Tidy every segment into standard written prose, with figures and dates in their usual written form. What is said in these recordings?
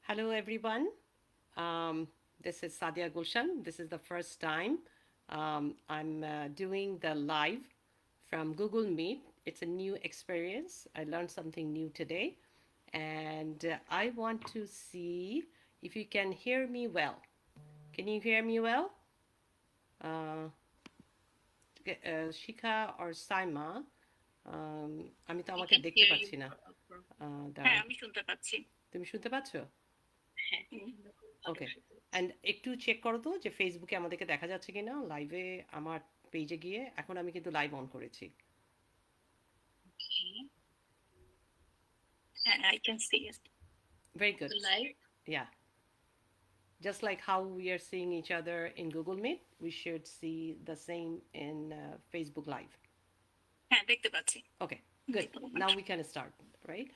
Hello, everyone. Um, this is Sadia Gulshan. This is the first time I'm doing the live from Google Meet. It's a new experience. I learned something new today. And I want to see if you can hear me well. Can you hear me well? Uh, Shikha or Saima আমি তো I আমাকে can দেখতে hear you পাচ্ছি না হ্যাঁ দাঁড়াও আমি শুনতে পাচ্ছি তুমি শুনতে পাচ্ছ হ্যাঁ খুব ভালো ওকে শুনতে পাচ্ছি অ্যান্ড একটু চেক করো তো যে ফেসবুকে আমাদেরকে দেখা যাচ্ছে কি না লাইভে আমার পেজে গিয়ে এখন আমি কিন্তু লাইভ অন করেছি Okay. হ্যাঁ I can see it. Very good The live. yeah just like how we are seeing each other in Google Meet we should see the same in Facebook Live. হ্যাঁ দেখতে পাচ্ছি Okay, good. Thank you so Now much. we can start, right?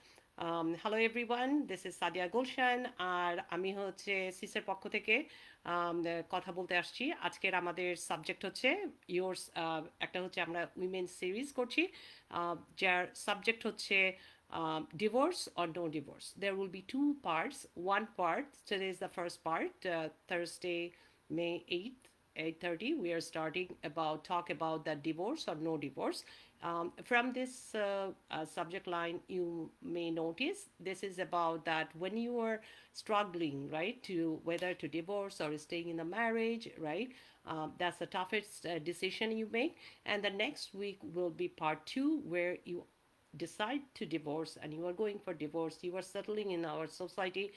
Hello everyone, this is Sadia Gulshan আর আমি হচ্ছে সিসের পক্ষ থেকে কথা বলতে আসছি আজকের আমাদের সাবজেক্ট হচ্ছে ইয়োর্স একটা হচ্ছে আমরা উইমেন সিরিজ করছি যার সাবজেক্ট হচ্ছে divorce or no divorce. There will be two parts. One part, today is the first part, Thursday, May 8th, 8:30 we are starting about talk about the divorce or no divorce. From this subject line you may notice this is about that when you are struggling right to whether to divorce or staying in the marriage, right? That's the toughest decision you make, and the next week will be part two where you decide to divorce and you are going for divorce, you are settling in our society,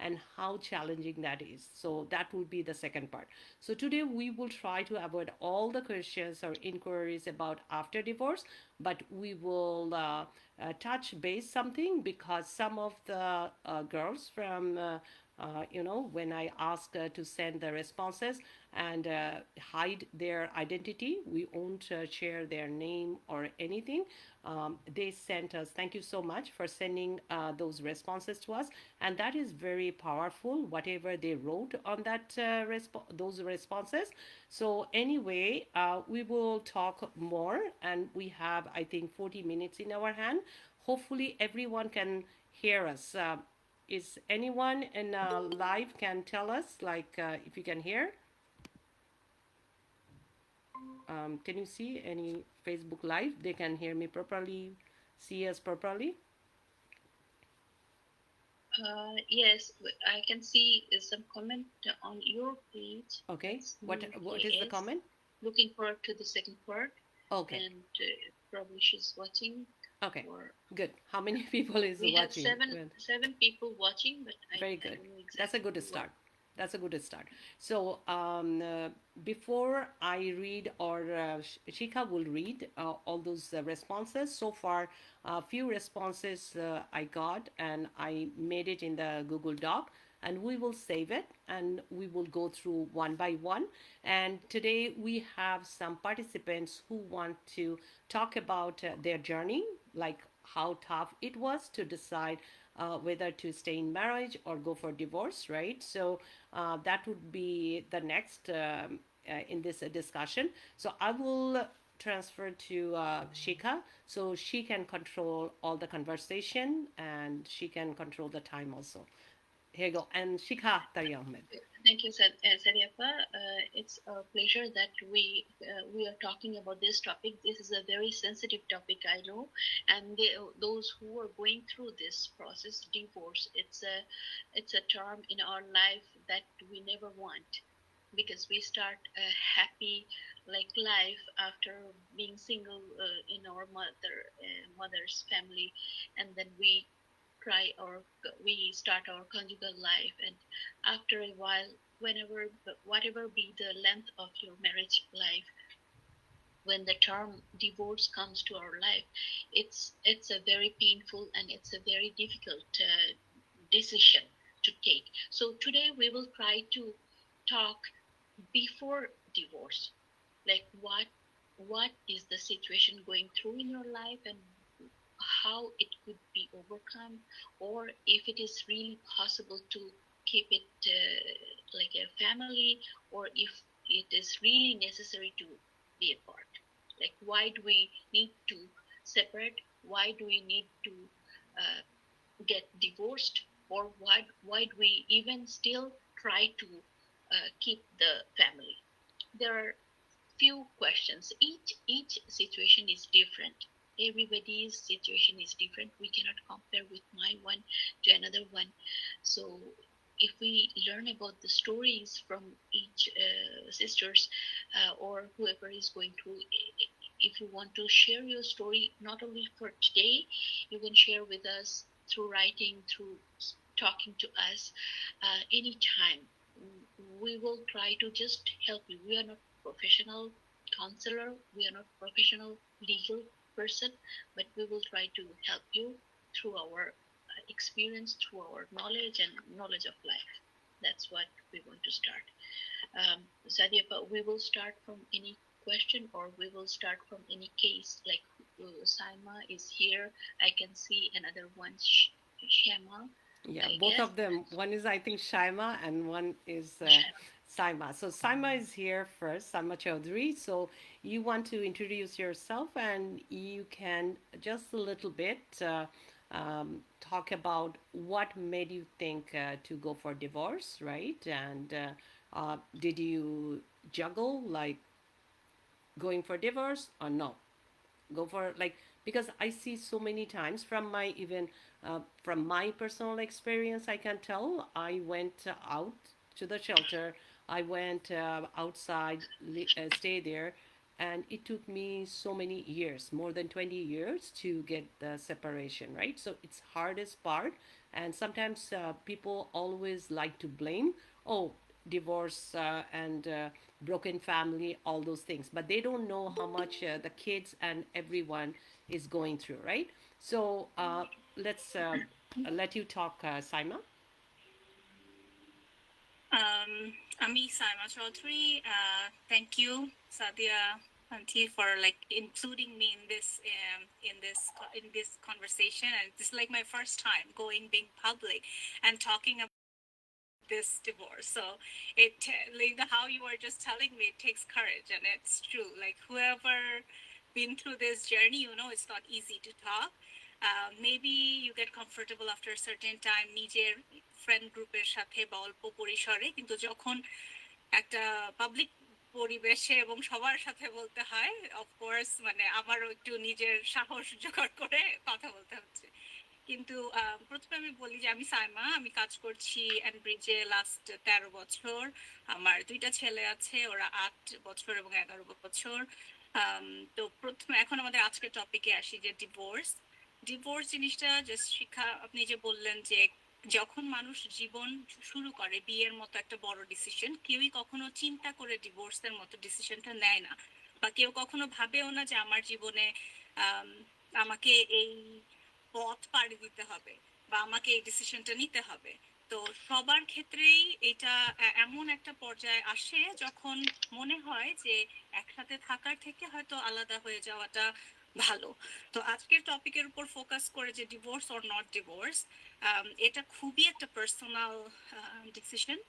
and how challenging that is. So that will be the second part. So today we will try to avoid all the questions or inquiries about after divorce, but we will touch base something because some of the girls from when I ask to send the responses and hide their identity, we won't share their name or anything. They sent us, thank you so much for sending those responses to us. And that is very powerful, whatever they wrote on that those responses. So, anyway, we will talk more, and we have, I think, 40 minutes in our hand. Hopefully, everyone can hear us. Is anyone in live can tell us, like, if you can hear? Can you see any Facebook Live? They can hear me properly, see us properly. Yes, I can see some comment on your page. Okay. That's What is the AS. comment? Looking forward to the second part. Okay. And probably she's watching. Okay. Or Good. How many people is we watching? have seven people watching, but Very I good. don't know exactly. That's a good start. That's a good start. So before I read, or Shika will read all those responses. So far, a few responses I got, and I made it in the Google Doc. And we will save it and we will go through one by one. And today we have some participants who want to talk about their journey, like how tough it was to decide whether to stay in marriage or go for divorce, right? So that would be the next in this discussion. So I will transfer to Shika so she can control all the conversation and she can control the time also. Here you go. And Shika Tari Ahmed. Thank you, Sadiafa. It's a pleasure that we are talking about this topic. This is a very sensitive topic, I know, and those who are going through this process, divorce, it's a term in our life that we never want, because we start a happy life after being single in our mother's family, and then we start our conjugal life, and after a while, whatever be the length of your marriage life, when the term divorce comes to our life, it's a very painful and it's a very difficult decision to take. So today we will try to talk before divorce, like what is the situation going through in your life, and how it could be overcome, or if it is really possible to keep it like a family, or if it is really necessary to be apart. Like, why do we need to separate? Why do we need to get divorced? or why do we even still try to keep the family? There are few questions. Each situation is different. Everybody's situation is different. We cannot compare with my one to another one. So if we learn about the stories from each sisters or whoever is going through, if you want to share your story not only for today, you can share with us through writing, through talking to us anytime. We will try to just help you. We are not professional counselor, we are not professional legal person, but we will try to help you through our experience, through our knowledge and knowledge of life. That's what we want to start. Sadia, we will start from any question or we will start from any case. Like Saima is here. I can see another one, Shama. Yeah, I both guess. of them. One is, I think, Shaima, and one is Shama. Saima. So Saima is here first, Saima Chaudhary. So you want to introduce yourself, and you can just a little bit talk about what made you think to go for divorce, right? And did you juggle like going for divorce or no? Go for like, because I see so many times from my even from my personal experience, I can tell. I went out to the shelter, I went outside, stay there, and it took me so many years, more than 20 years, to get the separation, right? So it's hardest part. And sometimes people always like to blame, oh, divorce and broken family, all those things, but they don't know how much the kids and everyone is going through, right? So let's let you talk, Saima. Ami Saima Chaudhary. Thank you, Sadia Auntie, for like including me in this conversation. And this is like my first time being public and talking about this divorce. So it like how you were just telling me, it takes courage, and it's true. Like whoever been through this journey, it's not easy to talk. Maybe you get comfortable after a certain time নিজের friend গ্রুপের সাথে বা অল্প পরিসরে, কিন্তু যখন একটা public পরিবেশে এবং সবার সাথে বলতে হয়, অফকোর্স মানে আমারও একটু নিজের সাহস জোগাড় করে কথা বলতে হচ্ছে। কিন্তু প্রথমে আমি বলি যে আমি সাইমা, আমি কাজ করছি এনব্রিজে লাস্ট 13 বছর। আমার 2টা ছেলে আছে, ওরা 8 বছর এবং 11 বছর। তো প্রথমে এখন আমাদের আজকের টপিকে আসি, যে ডিভোর্স জিনিসটা জাস্ট শিক্ষা। আপনি যে বললেন যে যখন মানুষ জীবন শুরু করে, বিয়ের মতো একটা বড় ডিসিশন, কেউই কখনো চিন্তা করে ডিভোর্সের মতো ডিসিশনটা নেয় না, বা কেউ কখনো ভাবেও না যে আমার জীবনে আমাকে এই পথ পাড়ি দিতে হবে বা আমাকে এই ডিসিশনটা নিতে হবে। তো সবার ক্ষেত্রেই এটা এমন একটা পর্যায়ে আসে যখন মনে হয় যে একসাথে থাকার থেকে হয়তো আলাদা হয়ে যাওয়াটা ভালো। তো আজকের টপিকের উপর ফোকাস করে যে ডিভোর্স অর নট ডিভোর্স, এটা খুবই একটা personal decision.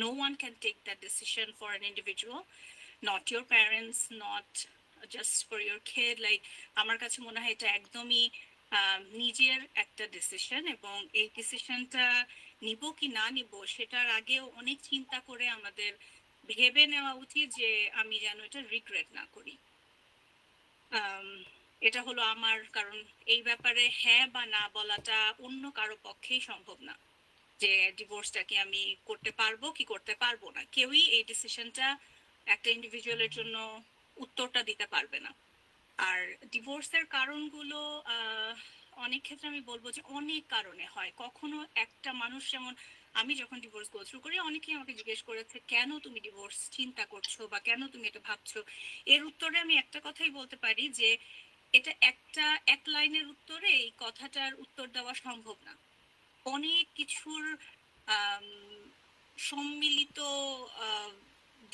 No one can take that decision for an individual, not your parents, not just for your kid. Like আমার কাছে মনে হয় এটা একদমই নিজের একটা ডিসিশন, এবং এই ডিসিশনটা নিব কি না নিব সেটার আগেও অনেক চিন্তা করে আমাদের ভেবে নেওয়া উচিত যে আমি যেন এটা রিগ্রেট না করি। এটা হলো আমার, কারণ এই ব্যাপারে হ্যাঁ বা না বলাটা অন্য কারো পক্ষেই সম্ভব না, যে ডিভোর্সটা কি আমি করতে পারবো কি করতে পারবো না। কেউই এই ডিসিশনটা একটা ইন্ডিভিজুয়ালের জন্য উত্তরটা দিতে পারবে না। আর ডিভোর্সের কারণগুলো অনেক ক্ষেত্রে আমি বলবো যে অনেক কারণে হয়। কখনো একটা মানুষ, যেমন আমি যখন ডিভোর্স গো থ্রু করি, অনেকেই আমাকে জিজ্ঞেস করেছে কেন তুমি ডিভোর্স চিন্তা করছো বা কেন তুমি এটা ভাবছো। এর উত্তরে আমি একটা কথাই বলতে পারি যে এটা এক লাইনের উত্তরে এই কথাটার উত্তর দেওয়া সম্ভব না। অনেক কিছুর সম্মিলিত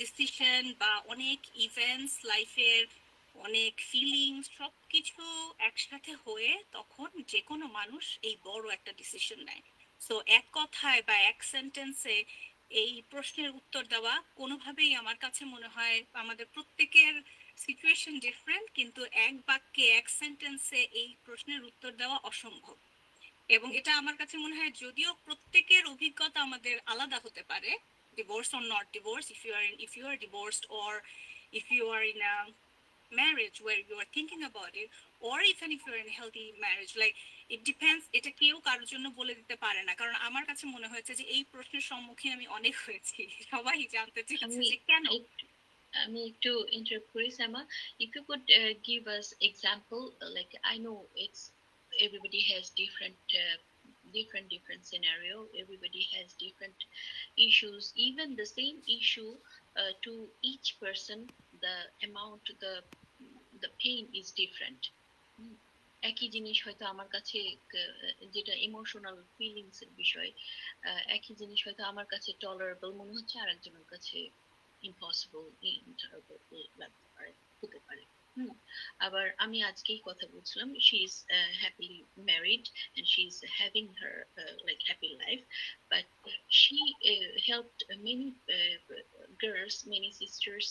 ডিসিশন বা অনেক ইভেন্টস লাইফের, অনেক ফিলিংস, সবকিছু একসাথে হয়ে তখন যে কোনো মানুষ এই বড় একটা ডিসিশন নেয়। সো এক কথায় বা এক সেন্টেন্সে এই প্রশ্নের উত্তর দেওয়া কোনোভাবেই আমার কাছে মনে হয়, আমাদের প্রত্যেকের সিচুয়েশন ডিফারেন্ট, কিন্তু এক বাক্যে এক সেন্টেন্সে এই প্রশ্নের উত্তর দেওয়া অসম্ভব। এবং এটা আমার কাছে মনে হয় যদিও প্রত্যেকের অভিজ্ঞতা আমাদের আলাদা হতে পারে, divorce or not divorce, if you are divorced or if you are in a marriage where you are thinking about it, or even if you're in a healthy marriage, like it depends, এটা কেউ কারোর জন্য বলে দিতে পারে না। কারণ আমার কাছে মনে হয়েছে যে এই প্রশ্নের সম্মুখীন আমি অনেক হয়েছি, সবাই জানতে চেয়েছে যে কেন। আমি একটু interrupt করি Sama. If you could give us example, like I know it's everybody has different scenario. Everybody has different issues. Even the same issue, to each person, the amount, the pain is different. হুম, একই জিনিস হয়তো আমার কাছে যেটা emotional feelings এর বিষয়, একই জিনিস হয়তো আমার কাছে টলারেবল মনে হচ্ছে, আর একজনের কাছে ইম্পসিবল ইনটলারেবল লাগতে পারে, হতে পারে। আবার আমি আজকেই কথা বলছিলাম, she is happily married and she is having her like happy life, but she helped many girls, many sisters,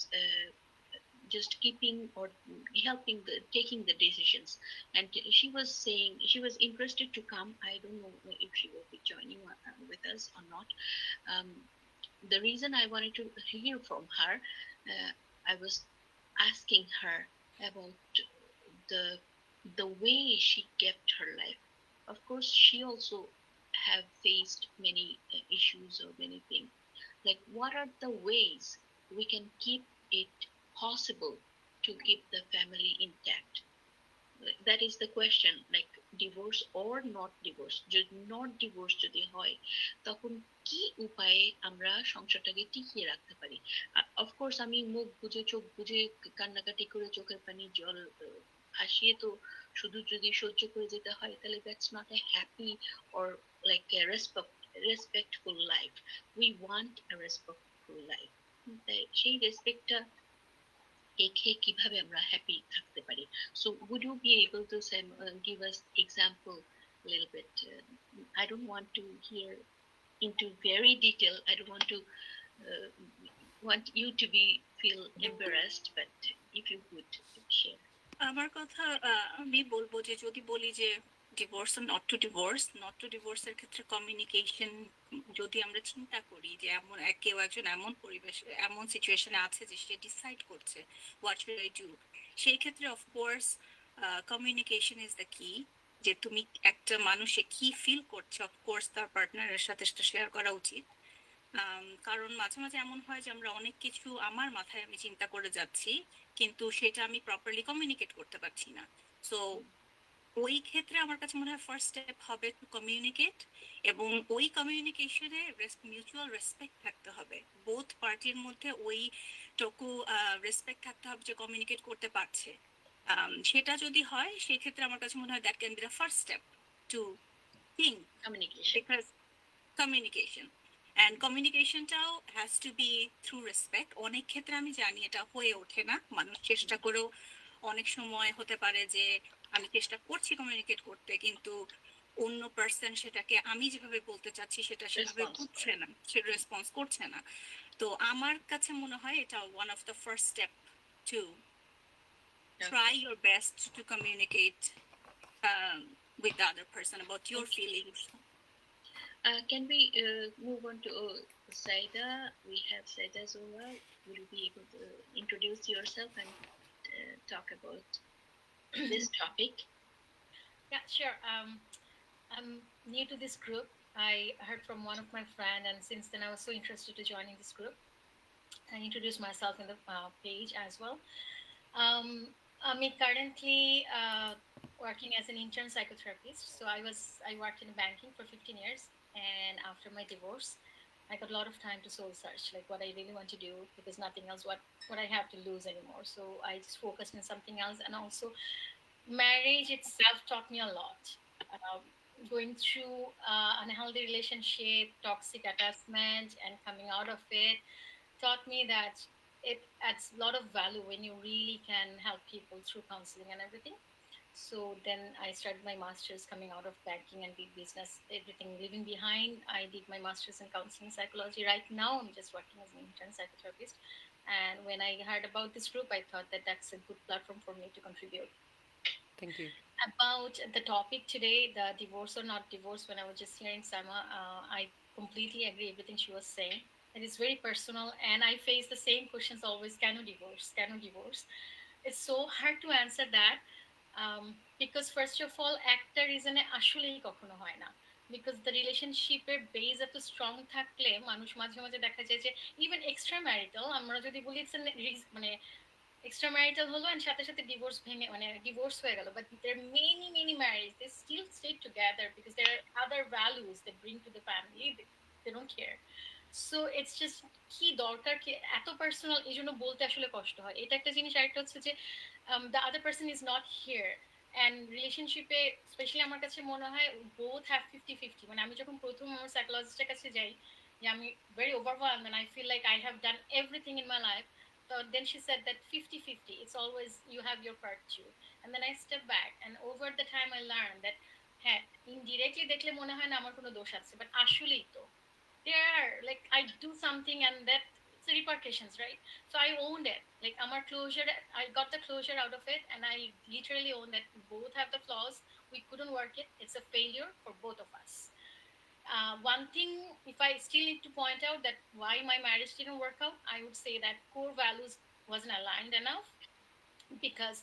just keeping or helping taking the decisions. And she was saying she was interested to come. I don't know if she will be joining with us or not. um, the reason I wanted to hear from her, I was asking her about the the way she kept her life. Of course, she also have faced many issues or many things. Like, what are the ways we can keep it possible to keep the family intact? That is the question. Like, divorce or not divorce, যদি not divorce যদি হয়, তখন কি উপায়ে আমরা সংসারটাকে টিকিয়ে রাখতে পারি? অফকোর্স আমি মুখ বুজে চোখ বুজে কান্নাকাটি করে চোখের পানি জল ভাসিয়ে তো শুধু যদি সহ্য করে যেতে হয়, তাহলে that's not a happy or like a respectful life. We want a respectful life. সেই রেসপেক্টটা রেখে কিভাবে আমরা হ্যাপি থাকতে পারি? So would you be able to give us example a little bit? I don't want to hear into very detail. I don't want to want you to be feel embarrassed, but if you could share. আমার কথা আমি বলবো যে যদি বলি যে divorce not to divorce এর ক্ষেত্রে কমিউনিকেশন, যদি আমরা চিন্তা করি যে এমন কেউ একজন এমন পরিবেশ এমন সিচুয়েশনে আছে যে সে ডিসাইড করছে হোয়াট শুড আই ডু, সেই ক্ষেত্রে অফকোর্স কমিউনিকেশন ইজ দ্য কি। যে তুমি একটা মানুষে কি ফিল করছে, অফকোর্স তার পার্টনারের সাথে সেটা শেয়ার করা উচিত। কারণ মাঝে মাঝে এমন হয় যে আমরা অনেক কিছু আমার মাথায় আমি চিন্তা করে যাচ্ছি, কিন্তু সেটা আমি প্রপারলি কমিউনিকেট করতে পারছি না। সো ওই ক্ষেত্রে আমার কাছে মনে হয় ফার্স্ট স্টেপ হবে টু কমিউনিকেট, এবং ওই কমিউনিকেশনে মিউচুয়াল রেসপেক্ট থাকতে হবে, বোথ পার্টির মধ্যে ওইটুকু রেসপেক্ট থাকতে হবে যে কমিউনিকেট করতে পারছে। সেটা যদি হয় সেই ক্ষেত্রে আমার কাছে মনে হয় that can be the first step to think communication. And কমিউনিকেশনটাও has to be through respect. অনেক ক্ষেত্রে আমি জানি এটা হয়ে ওঠে না, মানুষ চেষ্টা করেও অনেক সময় হতে পারে যে আমি চেষ্টা করছি কমিউনিকেট করতে, কিন্তু অন্য পার্সন সেটাকে আমি যেভাবে বলতে চাচ্ছি সেটা সেভাবে বুঝছে না, সে রেসপন্স করছে না। তো আমার কাছে মনে হয় এটা one of the first step to try your best to communicate with the other person about your feelings. Can we move on to Saida? We have Saida Zola. Will you be able to introduce yourself and talk about this topic? Yeah, sure. I'm new to this group. I heard from one of my friends, and since then I was so interested to joining this group. I introduced myself in the page as well. I'm currently working as an intern psychotherapist. So I worked in banking for 15 years, and after my divorce, I got a lot of time to soul search, like what I really want to do, because nothing else what I have to lose anymore. So I just focused on something else, and also marriage itself taught me a lot. Going through unhealthy relationship, toxic attachment, and coming out of it taught me that it adds a lot of value when you really can help people through counseling and everything. So then I started my master's coming out of banking and big business, everything leaving behind. I did my master's in counseling psychology. Right now, I'm just working as an intern psychotherapist. And when I heard about this group, I thought that that's a good platform for me to contribute. Thank you. About the topic today, the divorce or not divorce, when I was just hearing Sama, I completely agree everything she was saying. It is very personal, and I face the same questions always. Can you divorce? Can you divorce? It's so hard to answer that, because first of all, একটা রিজনে আসলেই কখনো হয় না, because the রিলেশনশিপের base এত strong থাকলে মানুষ মাঝে মাঝে দেখা যায় যে ইভেন এক্সট্রা ম্যারিটাল আমরা যদি বলি মানে এক্সট্রা ম্যারিটাল হলো এন্ড সাথে সাথে ডিভোর্স ভেঙে মানে ডিভোর্স হয়ে গেল, but there many many marriage they still stay together because there are other values they bring to the family, they don't care. So it's just কি দরকার কি এত পার্সোনাল, এই জন্য বলতে আসলে কষ্ট হয়। এটা একটা জিনিস, আরেকটা হচ্ছে যে the other person is not here. And রিলেশনশিপে স্পেশালি আমার কাছে মনে হয় বোথ হ্যাভ 50-50। মানে আমি যখন প্রথম আমার সাইকোলজিস্টের কাছে যাই যে আমি very overwhelmed and I feel like I have done everything in my life, so then she said that 50-50, it's always you have your part too. And then I step back and over the time I learned that হ্যাঁ indirectly দেখলে মনে হয় না আমার কোনো দোষ আছে, but আসলেই তো there are, like I do something and that it's repercussions, right? So I owned it, like our closure, I got the closure out of it, and I literally own that both have the flaws, we couldn't work it, it's a failure for both of us. One thing, if I still need to point out that why my marriage didn't work out, I would say that core values wasn't aligned enough, because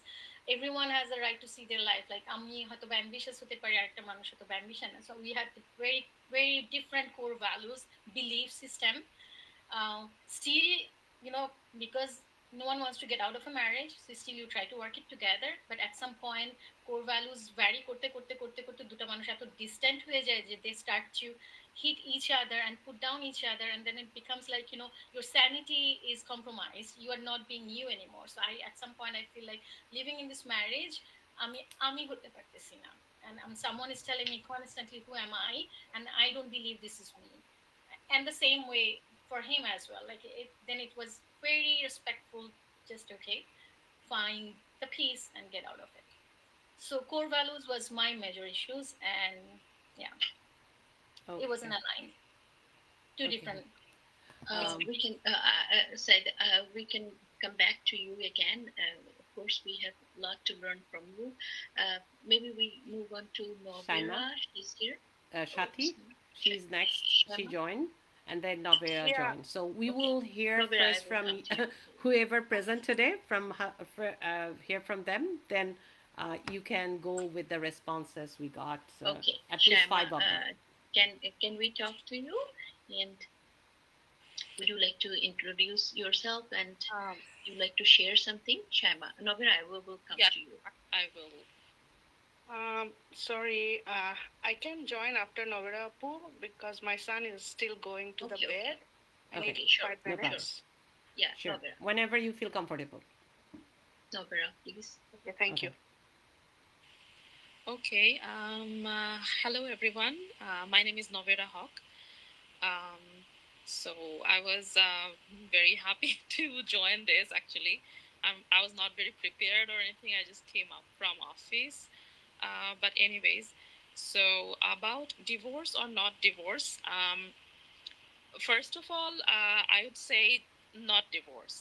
everyone has a right to see their life. Like আমি হয়তো ambitious হতে পারি, আরেকটা মানুষ হয়তো ambition না, so we had very very different core values, belief system. Still, you know, because no one wants to get out of a marriage, so still you try to work it together, but at some point core values vary করতে করতে করতে করতে দুটো মানুষ এত distant হয়ে যায় যে they start to hit each other and put down each other, and then it becomes like, you know, your sanity is compromised, you are not being you anymore. So I, at some point I feel like living in this marriage, আমি হতে পারতেছি না, and someone is telling me constantly who am I, and I don't believe this is me. And the same way for him as well, like then it was very respectful, just okay, find the peace and get out of it. So core values was my major issues, and yeah, it wasn't Okay. aligned. Two Okay. different. We can said we can come back to you again. Of course, we have a lot to learn from you. Maybe we move on to Novera. She's here. Shati, she's next. She Shama? joined, and then Navera Yeah. joined. So we Okay. will hear Navera, I first will from come to you. whoever present today, from hear from them. Then you can go with the responses we got. Okay, At least Shama, 5 of them. can we talk to you? And would you like to introduce yourself, and you like to share something? Shama, Novera, I will come Yeah. to you. I will. Sorry, I can join after Novera Apu because my son is still going to the Okay, bed. I Okay. need Sure. 5 No problem. minutes. Yeah, Sure. Novera. Whenever you feel comfortable. Novera, please. Okay, thank Okay. you. Okay. Hello, everyone. My name is Novera Hawk. So I was very happy to join this. Actually, I was not very prepared or anything. I just came up from office. But anyways, so about divorce or not divorce. First of all, I would say not divorce,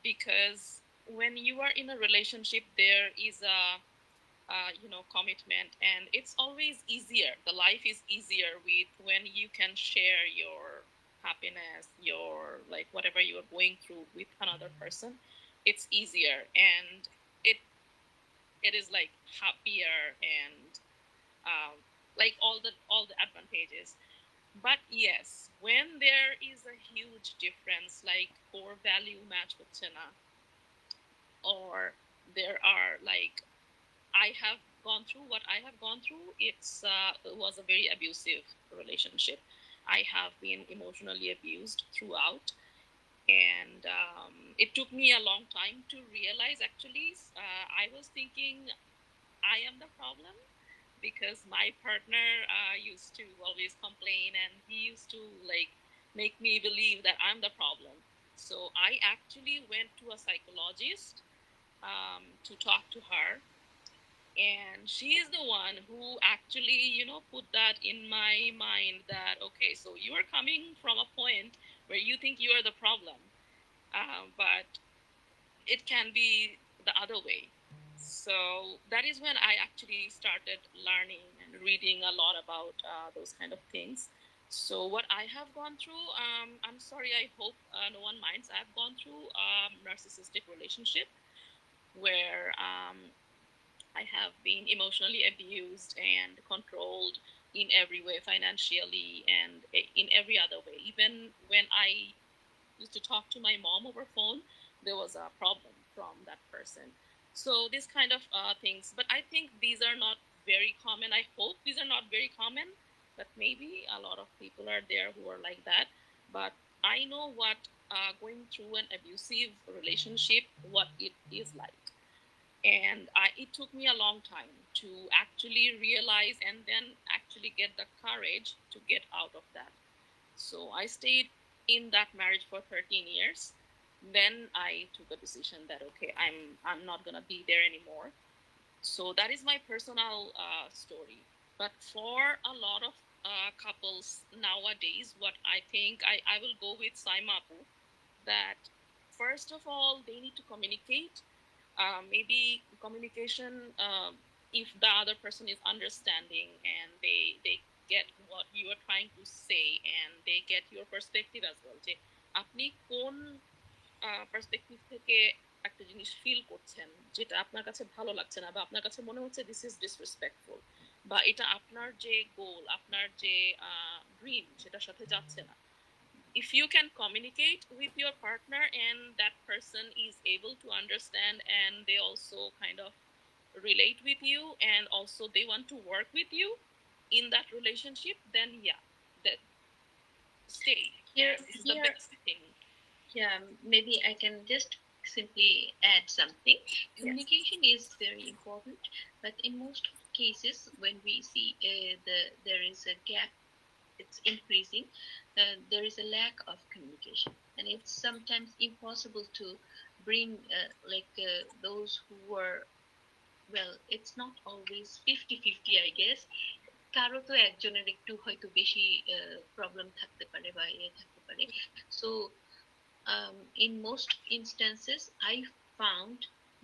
because when you are in a relationship, there is a commitment, and it's always easier. The life is easier with when you can share your happiness, your like whatever you are going through with another person. It's easier, and it is like happier, and like all the advantages. But yes, when there is a huge difference, like core value match with China, or there are like I have gone through what I have gone through. It was a very abusive relationship. I have been emotionally abused throughout, and it took me a long time to realize. Actually, I was thinking I am the problem because my partner used to always complain, and he used to like make me believe that I'm the problem. So I actually went to a psychologist to talk to her, and she is the one who actually put that in my mind that okay, so you are coming from a point where you think you are the problem, but it can be the other way. So that is when I actually started learning and reading a lot about those kind of things. So what I have gone through, I'm sorry, I hope no one minds. I've gone through a narcissistic relationship where I have been emotionally abused and controlled in every way, financially and in every other way. Even when I used to talk to my mom over phone, there was a problem from that person. So this kind of things, but I think these are not very common. I hope these are not very common, but maybe a lot of people are there who are like that. But I know what going through an abusive relationship, what it is like. And it took me a long time to actually realize and then actually get the courage to get out of that. So I stayed in that marriage for 13 years. Then I took a decision that okay, I'm not gonna be there anymore. So that is my personal story. But for a lot of couples nowadays, what I think I will go with Saimapu, that first of all they need to communicate. Maybe communication, if the other person is understanding and they get what you are trying to say and they get your perspective as well, যে আপনি কোন perspective থেকে একটা জিনিস feel করছেন যেটা আপনার কাছে ভালো লাগছে না বা আপনার কাছে মনে হচ্ছে দিস ইজ ডিসরেসপেক্টফুল বা এটা আপনার যে গোল আপনার যে ড্রিম সেটার সাথে যাচ্ছে না. If you can communicate with your partner and that person is able to understand and they also kind of relate with you and also they want to work with you in that relationship, then yeah, that stay. Here, And this is the here, best thing. yeah, maybe I can just simply add something. Communication is very important, but in most cases, when we see there is a gap, it's increasing. There is a lack of communication, and it's sometimes impossible to bring those who are well. It's not always 50-50, I guess. কারো তো একজনের একটু হয়তো বেশি problem থাকতে পারে বা থাকতে পারে. So in most instances I found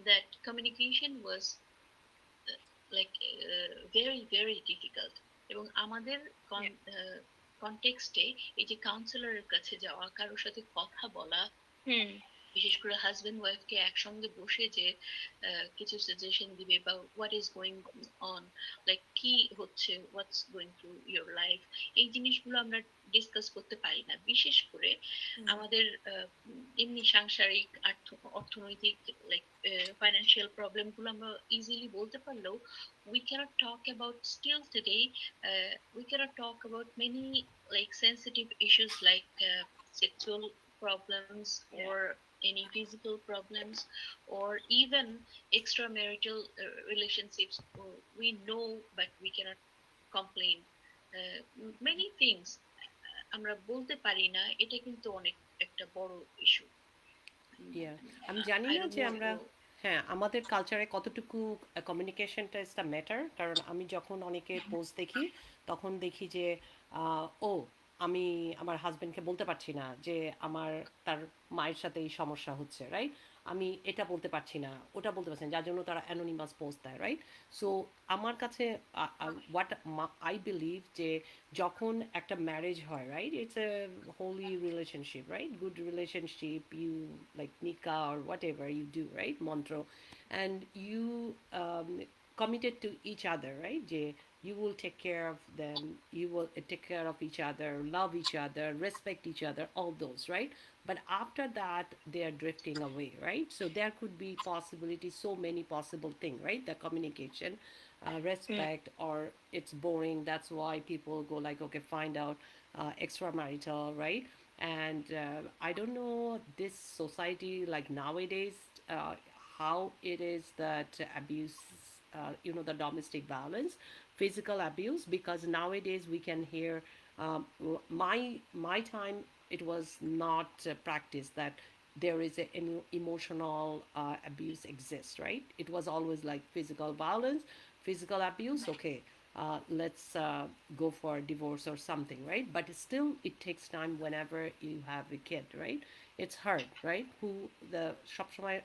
that communication was very very difficult. এবং আমাদের কনটেক্সটে এই যে কাউন্সিলরের কাছে যাওয়া, কারোর সাথে কথা বলা, বিশেষ করে হাজবেন্ড ওয়াইফকে একসঙ্গে বসে যে কিছু সাজেশন দিবে বা what is going on, like কি হচ্ছে, what's going through your life, এই জিনিসগুলো আমরা ডিসকাস করতে পারি না। বিশেষ করে আমাদের এমনি সাংসারিক অর্থনৈতিক লাইক ফাইন্যান্সিয়াল প্রবলেমগুলো আমরা ইজিলি বলতে পারলেও we cannot talk about still today, we cannot talk about many like sensitive issues like sexual problems or any physical problems or even extramarital relationships. We know but we cannot complain. Many things আমরা বলতে পারি না, এটা কিন্তু অনেক একটা বড় issue. আমি জানি না যে আমরা হ্যাঁ আমাদের কালচারে কতটুকু কমিউনিকেশনটা ইজ দ্য ম্যাটার। কারণ আমি যখন অনেকের পোস্ট দেখি তখন দেখি যে ও আমি আমার হাজব্যান্ডকে বলতে পারছি না যে আমার তার মায়ের সাথে এই সমস্যা হচ্ছে, রাইট? আমি এটা বলতে পারছি না, ওটা বলতে পারছি না, যার জন্য তারা অ্যানোনিমাস পোস্ট দেয়, রাইট? সো আমার কাছে হোয়াট আই বিলিভ যে যখন একটা ম্যারেজ হয়, right, it's a holy relationship, right, good relationship, you like nikah or whatever you do, right, মন্ত্র, and you committed to each other, right, যে you will take care of them, you will take care of each other, love each other, respect each other, all those, right? But after that they are drifting away, right? So there could be possibilities, so many possible things, right? The communication, respect, or it's boring, that's why people go like okay, find out extramarital, right? And I don't know this society like nowadays, how it is that abuse, the domestic violence, physical abuse, because nowadays we can hear, my time it was not practiced that there is an emotional abuse exists, right? It was always like physical violence, physical abuse, okay, let's go for divorce or something, right? But still it takes time whenever you have a kid, right? It's hard, right? Who the সবসময়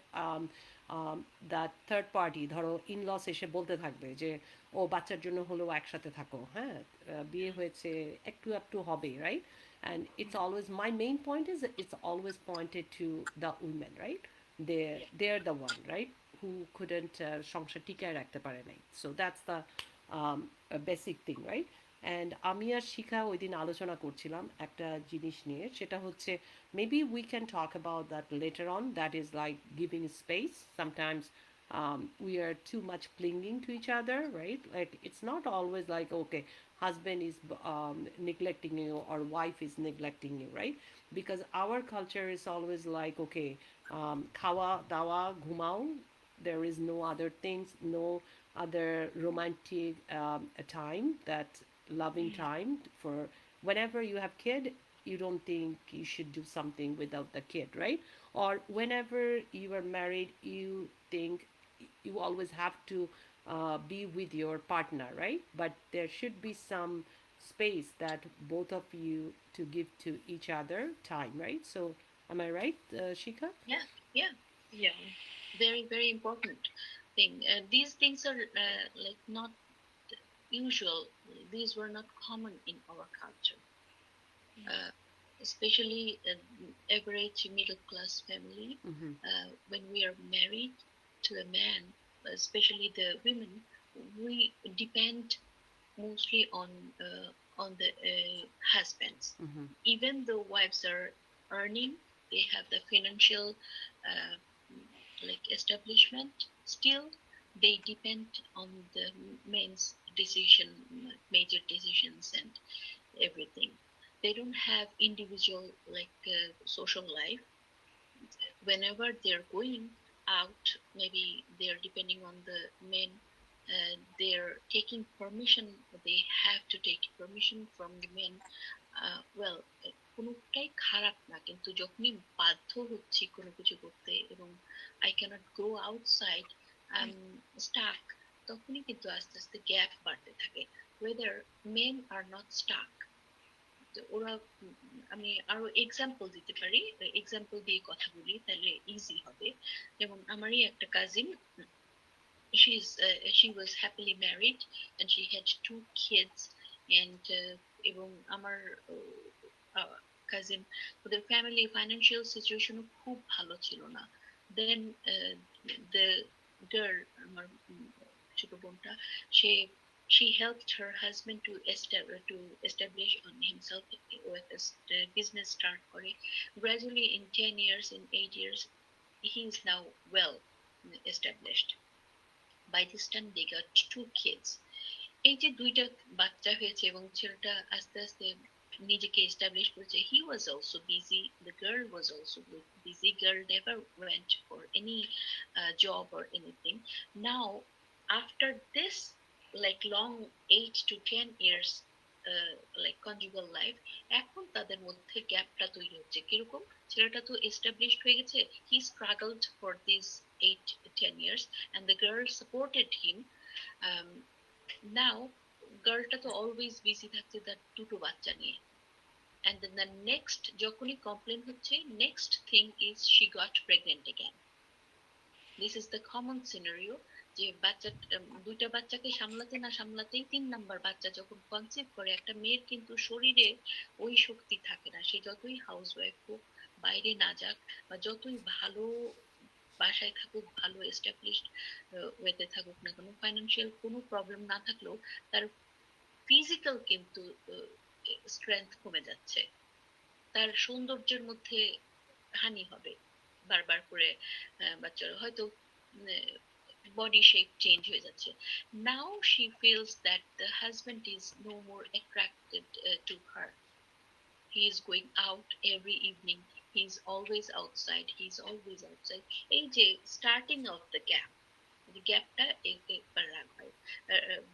the third party, ধরো in-laws এসে বলতে থাকবে যে ও বাচ্চার জন্য হলেও একসাথে থাকো, হ্যাঁ, বিয়ে হয়েছে, একটু একটু হবে, right? And it's always, my main point is that it's always pointed to the women, right? They're the one, right, who couldn't সংসার টিকায় রাখতে পারে নাই, so that's the basic thing, right? And আমি আর শিখা ওই দিন আলোচনা করছিলাম একটা জিনিস নিয়ে, সেটা হচ্ছে maybe we can talk about that later on, that is like giving space sometimes. We are too much clinging to each other, right? Like it's not always like, okay, husband is neglecting you or wife is neglecting you, right? Because our culture is always like, okay, খাওয়া দাওয়া ঘুমাও, there is no other things, no other romantic time, that loving time for whenever you have kid, you don't think you should do something without the kid, right? Or whenever you are married, you think you always have to be with your partner, right? But there should be some space that both of you to give to each other time, right? So am I right, Shika? Yeah, yeah. Yeah. Very, very important thing. These things are like not usual. These were not common in our culture. Especially average middle class family, when we are married to a man, especially the women, we depend mostly on the husbands. Even though wives are earning, they have the financial uh, like establishment, still they depend on the men's decision, major decisions and everything. They don't have individual like social life. Whenever they're going out, maybe they're depending on the men, they're taking permission, they have to take permission from the men. Well, কোনোটাই খারাপ না, কিন্তু যখনই বাধ্য হচ্ছি কোনো কিছু করতে এবং I can't go outside, stuck, তখনই কিন্তু আস্তে আস্তে গ্যাপ বাড়তে থাকে। Whether men are not stuck, ওরা আমি আরো এক্সাম্পল দিতে পারি, এক্সাম্পল দিয়ে কথা বলি তাহলে ইজি হবে। যেমন আমারই একটা cousin, she was happily married and she had 2 kids, and এবং আমার কাজিন, ওদের ফ্যামিলি ফাইন্যান্সিয়াল সিচুয়েশনও খুব ভালো ছিল না। দেন দ্য গার্ল, আমার ছোট বোনটা, she helped her husband to establish on himself with a business start করে। Gradually in 10 years, in 8 years, he is now well established. By this time they got 2 kids. এই যে 2টা বাচ্চা হয়েছে এবং ছেলেটা আস্তে আস্তে নিজেকে এস্টাবলিশ করেছে, he was also busy, the girl was also busy, girl never went for any job or anything. Now after this like long 8 to 10 years like conjugal life, এখন তাদের মধ্যে গ্যাপটা তৈরি হচ্ছে। কিরকম? ছেলেটা তো এস্টাবলিশড হয়ে গেছে, he struggled for these 8 10 years and the girl supported him. Now গার্লটা তো অলওয়েজ বিজি থাকছে তার 2টো বাচ্চা নিয়ে, and then the next যখনই কমপ্লেন হচ্ছে, next thing is she got pregnant again. This is the common scenario, যে বাচ্চা 2টা বাচ্চাকে সামলাতে না সামলাতেই 3 নাম্বার বাচ্চা যখন কনসিভ করে, একটা মেয়ের কিন্তু শরীরে ওই শক্তি থাকে না, সে যতই হাউসওয়াইফ হোক, বাইরে না যাক, বা যতই ভালো বাসায় থাকুক, ভালো এস্টাবলিশড ওয়েতে থাকুক না কেন, ফাইন্যান্সিয়াল কোনো প্রবলেম না থাকলেও তার ফিজিক্যাল কিন্তু স্ট্রেংথ কমে যাচ্ছে, তার সৌন্দর্যের মধ্যে হানি হবে বারবার করে, বাচ্চারা হয়তো body shape change হয়ে যাচ্ছে। Now she feels that the husband is no more attracted to her. He is going out every evening, he is always outside, he is always outside. এই যে স্টার্টিং অফ দ্য গ্যাপ, গ্যাপটা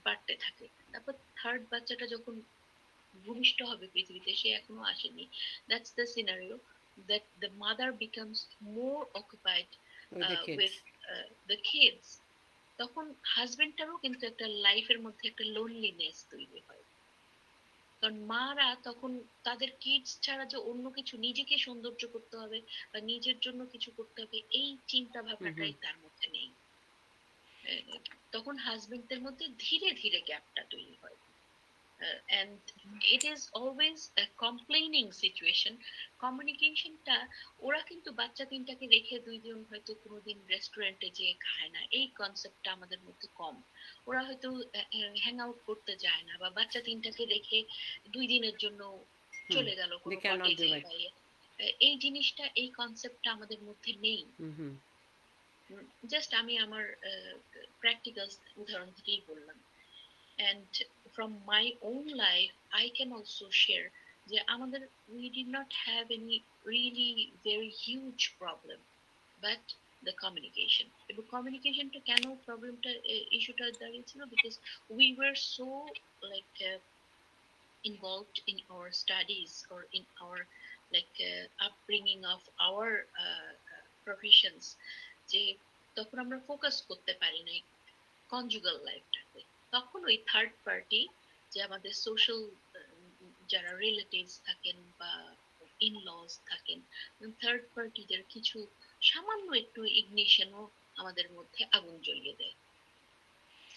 বাড়তে থাকে। তারপর third বাচ্চাটা যখন ভূমিষ্ঠ হবে পৃথিবীতে, সে এখনো আসেনি, that's the scenario, that the mother becomes more occupied with the kids. তখন হাজবেন্ডটারও কিন্তু একটা লাইফের মধ্যে একটা লোনলিনেস তৈরি হয়, কারণ মারা তখন তাদের কিডস ছাড়া যে অন্য কিছু নিজেকে সৌন্দর্য করতে হবে বা নিজের জন্য কিছু করতে হবে এই চিন্তা ভাবনাটাই তার মধ্যে নেই। তখন হাজবেন্ডদের মধ্যে ধীরে ধীরে গ্যাপটা তৈরি হয়। And it is always a complaining situation. কমিউনিকেশনটা ওরা কিন্তু বাচ্চা তিনটাকে রেখে দুইজন হয়তো কোনোদিন রেস্টুরেন্টে যেয়ে খায় না, এই কনসেপ্টটা আমাদের মধ্যে কম। ওরা হয়তো হ্যাং আউট করতে যায় না, বা বাচ্চা তিনটাকে রেখে 2 দিনের জন্য চলে গেল কোনো They cannot do কটেজে it. বা এই জিনিসটা, এই কনসেপ্টটা আমাদের মধ্যে নেই। জাস্ট আমি আমার প্র্যাকটিক্যাল উদাহরণ থেকেই বললাম। And from my own life, I can also share যে আমাদের we did not have any really very huge problem, but the communication. এবং কমিউনিকেশনটা কেন প্রবলেমটা ইস্যুটা দাঁড়িয়েছিল, because we were so like involved in our studies or in our like upbringing of our professions, যে তখন আমরা ফোকাস করতে পারি নাই কনজুগাল লাইফটাতে। তখন ওই থার্ড পার্টি, যে আমাদের সোশ্যাল যারা রিলেটিভস থাকেন বা ইনলস থাকেন, থার্ড পার্টিদের কিছু সামান্য একটু ইগনিশনও আমাদের মধ্যে আগুন জ্বলিয়ে দেয়।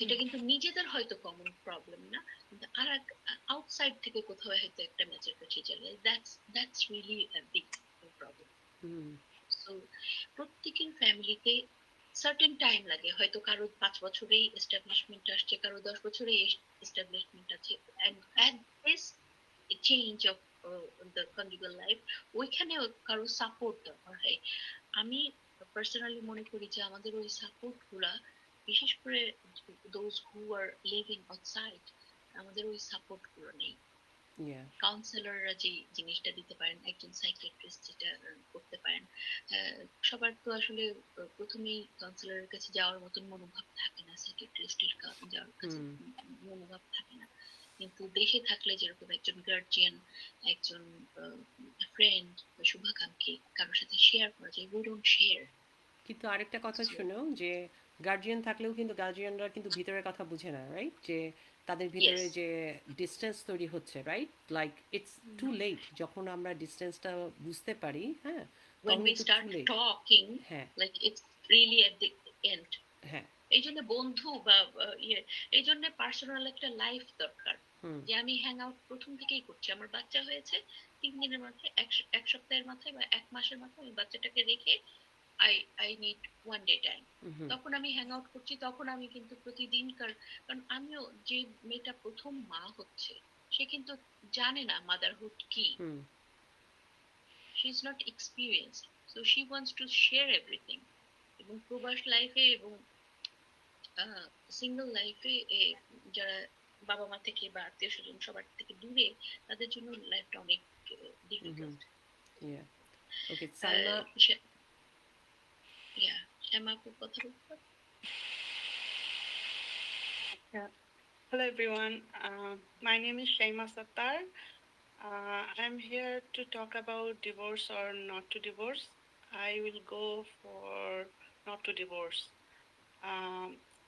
এটা কিন্তু নিজেদের হয়তো কমন প্রবলেম না, কিন্তু আর এক আউটসাইড থেকে কোথাও হয়তো একটা ম্যাচের কাছে চলে, that's really a big problem. So প্রত্যেকের ফ্যামিলিতে সার্টেন টাইম লাগে, হয়তো কারো 5 বছরেই এস্টাবলিশমেন্ট আসছে, কারো 10 বছরেই এস্টাবলিশমেন্ট আছে। And at this change of the conjugal life, ওইখানে কারো সাপোর্ট দরকার হয়। আমি পার্সোনালি মনে করি যে আমাদের ওই সাপোর্ট গুলা, বিশেষ করে those who are living outside, আমাদের ওই সাপোর্ট গুলো নেই। কাউন্সিলররা যে জিনিসটা দিতে পারেন, একজন সাইকিয়াট্রিস্ট যেটা করতে পারেন, সবার তো আসলে প্রথমেই কাউন্সিলরের কাছে যাওয়ার মতন মনোভাব থাকে না, সাইকিয়াট্রিস্টের যাওয়ার কাছে মনোভাব থাকে না। কিন্তু দেশে থাকলে যেরকম একজন গার্জিয়ান, একজন ফ্রেন্ড বা শুভাকাঙ্ক্ষী কারোর সাথে শেয়ার করা যায়, উই ডোন্ট শেয়ার। কিন্তু আরেকটা কথা শুনো, যে গার্জিয়ান থাকলেও কিন্তু গার্জিয়ানরা কিন্তু ভিতরের কথা বুঝে না, রাইট? যে তাদের ভিতরে যে ডিস্টেন্স তৈরি হচ্ছে, right? Like it's too late যখন আমরা ডিস্টেন্সটা বুঝতে পারি, হ্যাঁ, when we start talking, like it's really at the end. এই জন্য বন্ধু বা এই জন্য পার্সোনাল একটা লাইফ দরকার, যে আমি হ্যাং আউট প্রথম থেকেই করছি। আমার বাচ্চা হয়েছে 3 দিনের মাথায়, এক সপ্তাহের মাথায় বা 1 মাসের মাথায় আমি বাচ্চাটাকে রেখে I need 1 day time. তখন আমি হ্যাং আউট করছি, তখন আমি কিন্তু প্রতিদিনকার, কারণ আমিও যে মেয়েটা প্রথম মা হচ্ছে, সে কিন্তু জানে না মাদারহুড কি, she is not experienced, so she wants to share everything. এবং প্রবাস লাইফে এবং সিঙ্গেল লাইফে যারা বাবা মা থেকে বা আত্মীয় স্বজন সবার থেকে দূরে, তাদের জন্য লাইফটা অনেক ডিফিকাল্ট। ওকে, সালমা, শ্যামা আপু কথা বলতে। Hello everyone, my name is Shaima Sattar. I'm here to talk about divorce or not to divorce. I will go for not to divorce.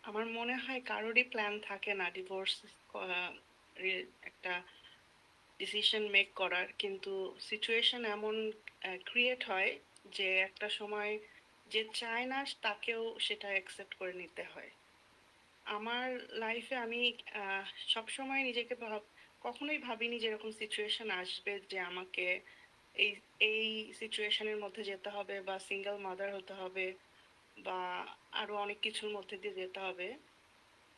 আমার মনে হয় কারোরই প্ল্যান থাকে না ডিভোর্স একটা ডিসিশন মেক করার, কিন্তু সিচুয়েশন এমন ক্রিয়েট হয় যে একটা সময় যে চায় না তাকেও সেটা অ্যাকসেপ্ট করে নিতে হয়। আমার লাইফে আমি সবসময় নিজেকে কখনোই ভাবিনি যে এরকম সিচুয়েশন আসবে যে আমাকে এই সিচুয়েশনের মধ্যে যেতে হবে বা সিঙ্গেল মাদার হতে হবে বা আরো অনেক কিছুর মধ্যে দিয়ে যেতে হবে।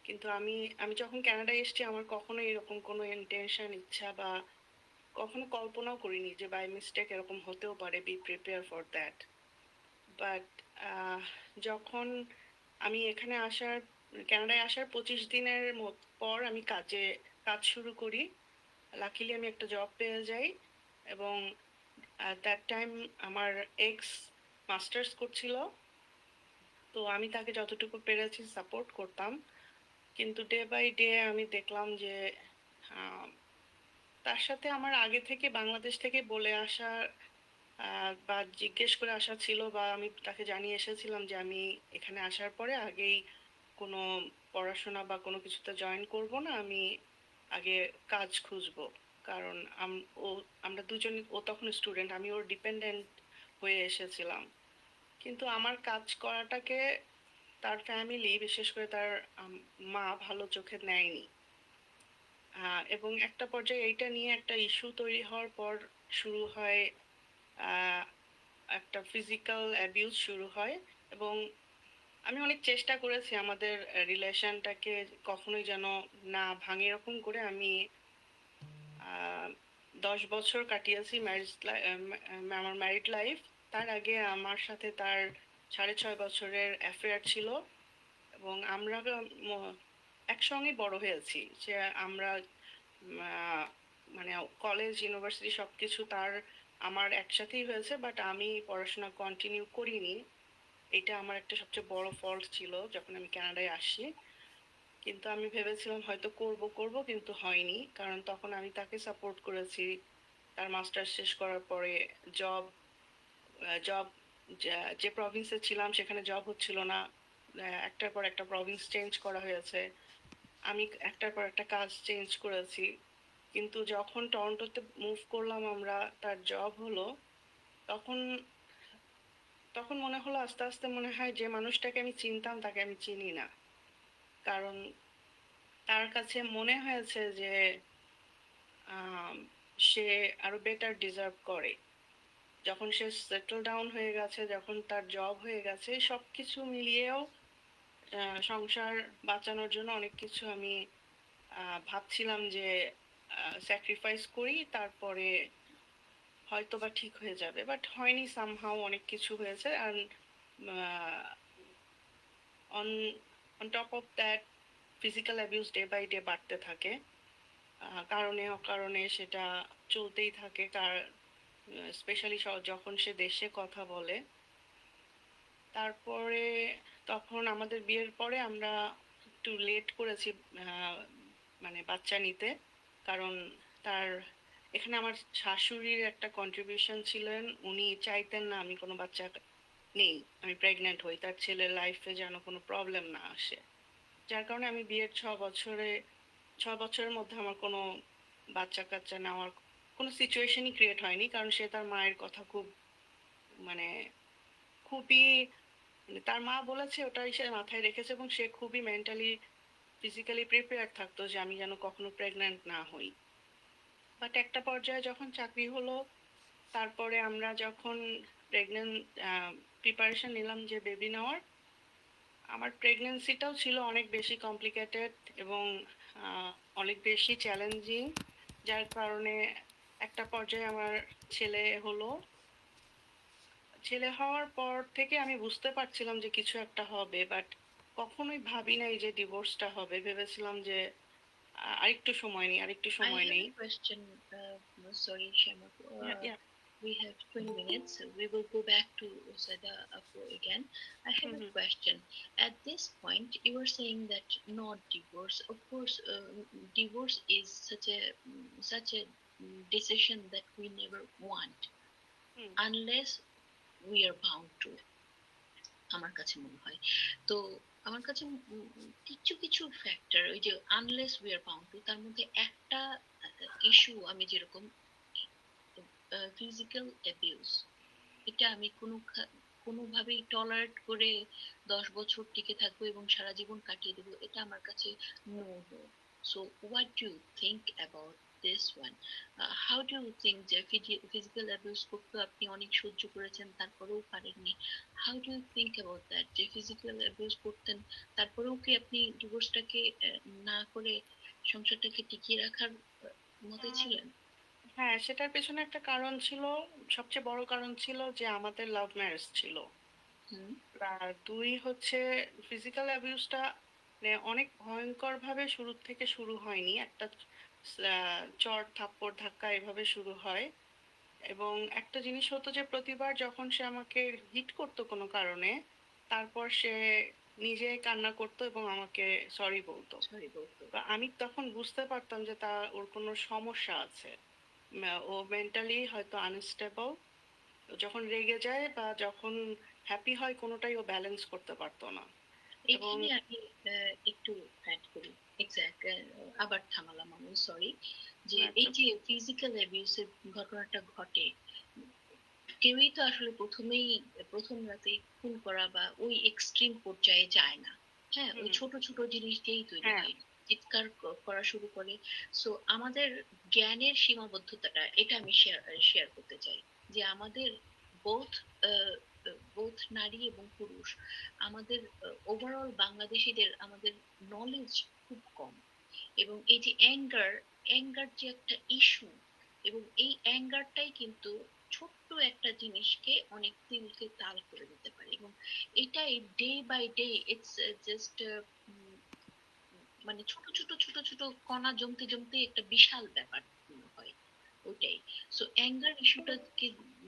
কিন্তু আমি যখন কানাডায় এসেছি, আমার কখনো এরকম কোনো ইন্টেনশন, ইচ্ছা বা কখনো কল্পনাও করিনি যে বাই মিস্টেক এরকম হতেও পারে। B prepare for that. But যখন আমি এখানে কানাডায় আসার 25 দিনের পর আমি কাজ শুরু করি। লাকিলি আমি একটা জব পেয়ে যাই, এবং দ্যাট টাইম আমার এক্স মাস্টার্স করছিল, তো আমি তাকে যতটুকু পেরেছি সাপোর্ট করতাম। কিন্তু ডে বাই ডে আমি দেখলাম যে তার সাথে আমার আগে থেকে বাংলাদেশ থেকে বলে আসা বা জিজ্ঞেস করে আসা ছিল, বা আমি তাকে জানিয়ে এসেছিলাম যে আমি এখানে আসার পরে আগেই কোনো পড়াশোনা বা কোনো কিছুতে জয়েন করব না, আমি আগে কাজ খুঁজবো। কারণ ও আমরা দুজনই, ও তখন স্টুডেন্ট, আমি ওর ডিপেন্ডেন্ট হয়ে এসেছিলাম। কিন্তু আমার কাজ করাটাকে তার ফ্যামিলি, বিশেষ করে তার মা ভালো চোখে নেয়নি। এবং একটা পর্যায়ে এইটা নিয়ে একটা ইস্যু তৈরি হওয়ার পর শুরু হয় একটা ফিজিক্যাল অ্যাবিউজ শুরু হয়। এবং আমি অনেক চেষ্টা করেছি আমাদের রিলেশনটাকে কখনোই যেন না ভাঙে, এরকম করে আমি 10 বছর কাটিয়েছি আমার ম্যারিড লাইফ। তার আগে আমার সাথে তার 6.5 বছরের অ্যাফেয়ার ছিল এবং আমরা একসঙ্গে বড় হয়েছি। যে আমরা মানে কলেজ, ইউনিভার্সিটি সবকিছু তার আমার একসাথেই হয়েছে, বাট আমি পড়াশোনা কন্টিনিউ করিনি। এটা আমার একটা সবচেয়ে বড় ফল্ট ছিল যখন আমি কানাডায় আসি। কিন্তু আমি ভেবেছিলাম হয়তো করব, কিন্তু হয়নি, কারণ তখন আমি তাকে সাপোর্ট করেছি। তার মাস্টার্স শেষ করার পরে জব জব যে প্রভিন্সে ছিলাম সেখানে জব হচ্ছিল না, একটার পর একটা প্রভিন্স চেঞ্জ করা হয়েছে, আমি একটার পর একটা কাজ চেঞ্জ করেছি। কিন্তু যখন টরন্টোতে মুভ করলাম আমরা, তার জব হলো, তখন তখন মনে হলো আস্তে আস্তে মনে হয় যে মানুষটাকে আমি চিনতাম তাকে আমি চিনি না। কারণ তার কাছে মনে হয়েছে যে সে আরো বেটার ডিজার্ভ করে। যখন সে সেটেল ডাউন হয়ে গেছে, যখন তার জব হয়ে গেছে, সবকিছু মিলিয়েও সংসার বাঁচানোর জন্য অনেক কিছু আমি ভাবছিলাম যে স্যাক্রিফাইস করি, তারপরে হয়তো বা ঠিক হয়ে যাবে, বাট হয়নি। সামহাও অনেক কিছু হয়েছে। আর on on top of that physical abuse day by day বাড়তে থাকে, কারণে অকারণে সেটা চলতেই থাকে। স্পেশালি যখন সে দেশে কথা বলে। তারপরে তখন আমাদের বিয়ের পরে আমরা একটু লেট করেছি মানে বাচ্চা নিতে, কারণ তার এখানে আমার শাশুড়ির একটা কন্ট্রিবিউশন ছিলেন। উনি চাইতেন না আমি কোনো বাচ্চা নেই, আমি প্রেগনেন্ট হই, তার ছেলের লাইফে যেন কোনো প্রবলেম না আসে। যার কারণে আমি বিয়ের 6 বছরের মধ্যে আমার কোনো বাচ্চা কাচ্চা নেওয়ার কোনো সিচুয়েশনই ক্রিয়েট হয়নি, কারণ সে তার মায়ের কথা মানে খুবই, তার মা বলেছে ওটাই সে মাথায় রেখেছে, এবং সে খুবই মেন্টালি ফিজিক্যালি প্রিপেয়ার থাকতো যে আমি যেন কখনো প্রেগনেন্ট না হই। বাট একটা পর্যায়ে যখন চাকরি হলো, তারপরে আমরা যখন প্রেগনেন্ট প্রিপারেশন নিলাম যে বেবি নেওয়ার, আমার প্রেগনেন্সিটাও ছিল অনেক বেশি কমপ্লিকেটেড এবং অনেক বেশি চ্যালেঞ্জিং, যার কারণে একটা পর্যায়ে আমার ছেলে হলো। ছেলে হওয়ার পর থেকে আমি বুঝতে পারছিলাম যে কিছু একটা হবে, বাট কখনোই ভাবি নাই যে ডিভোর্সটা হবে। ভেবেছিলাম যে আরেকটু সময় নেই, আরেকটু I সময় have নেই। a question. Sorry, Shema. Yeah, yeah. We have 20 minutes. We will go back to Sada Apu again. I have a Mhm. question. At this point, you were saying that not divorce. Of course, divorce is such a decision that we never want Hmm. unless we are bound to. আমার কাছে মনে হয় তো আমার কাছে কিছু কিছু factor, ওই যে unless we are bound to, তার মধ্যে একটা ইস্যু আমি যেরকম ফিজিক্যাল অ্যাবিউজ, এটা আমি কোনোভাবেই টলারেট করে 10 বছর টিকে থাকবো এবং সারা জীবন কাটিয়ে দেবো, এটা আমার কাছে no no. So what do you think about this one? How do you think যে ফিজিক্যাল অ্যাবিউজ করতে আপনি অনেক সহ্য করেছেন তারপরেও পারেননি? How do you think about that, যে ফিজিক্যাল অ্যাবিউজ করতেন তারপরেও কি আপনি ডিভোর্সটাকে না করে সংসারটাকে টিকিয়ে রাখার মতে ছিলেন? হ্যাঁ, সেটার পেছনে একটা কারণ ছিল। সবচেয়ে বড় কারণ ছিল যে আমাদের লাভ ম্যারেজ ছিল। হুম। আর 2 হচ্ছে ফিজিক্যাল অ্যাবিউজটা মানে অনেক ভয়ঙ্কর ভাবে শুরু থেকে শুরু হয়নি। একটা চড় থাপ্পড় ধাক্কা এভাবে শুরু হয়। এবং একটা জিনিস হতো যে প্রতিবার যখন সে আমাকে হিট করতো কোনো কারণে, তারপর সে নিজে কান্না করতো এবং আমাকে সরি বলতো। সরি বলতো। তো আমি তখন বুঝতে পারতাম যে ওর কোনো সমস্যা আছে। ও মেন্টালি হয়তো আনস্টেবল। যখন রেগে যায় বা যখন হ্যাপি হয়, কোনোটাই ও ব্যালেন্স করতে পারতো না। এবং এখানে আমি একটু অ্যাড করি। এক্সাক্ট আবার থামালাম আমি, সরি। যে এই যে ফিজিক্যাল অ্যাবিউসের ঘটনাটা ঘটে, কেউই তো আসলে প্রথম রাতেই খুন করা বা ওই এক্সট্রিম পর্যায়ে যায় না। হ্যাঁ, ওই ছোট ছোট জিনিস দিয়েই তৈরি হ্যাঁ। হয়। চিৎকার করা শুরু করে। সো আমাদের জ্ঞানের সীমাবদ্ধতাটা এটা আমি শেয়ার করতে চাই, যে আমাদের বোথ বোথ নারী এবং পুরুষ, আমাদের ওভারঅল বাংলাদেশীদের আমাদের নলেজ খুব কম। এবং এই যে অ্যাঙ্গার যে একটা ইস্যু, এবং এই অ্যাঙ্গারটাই কিন্তু ছোট্ট একটা জিনিসকে অনেক তিলকে তাল করে দিতে পারে। এবং এটাই day by day it's just মানে ছোট ছোট ছোট ছোট কণা জমতে জমতে একটা বিশাল ব্যাপার হয় ওইটাই। সো অ্যাঙ্গার ইস্যুটাকে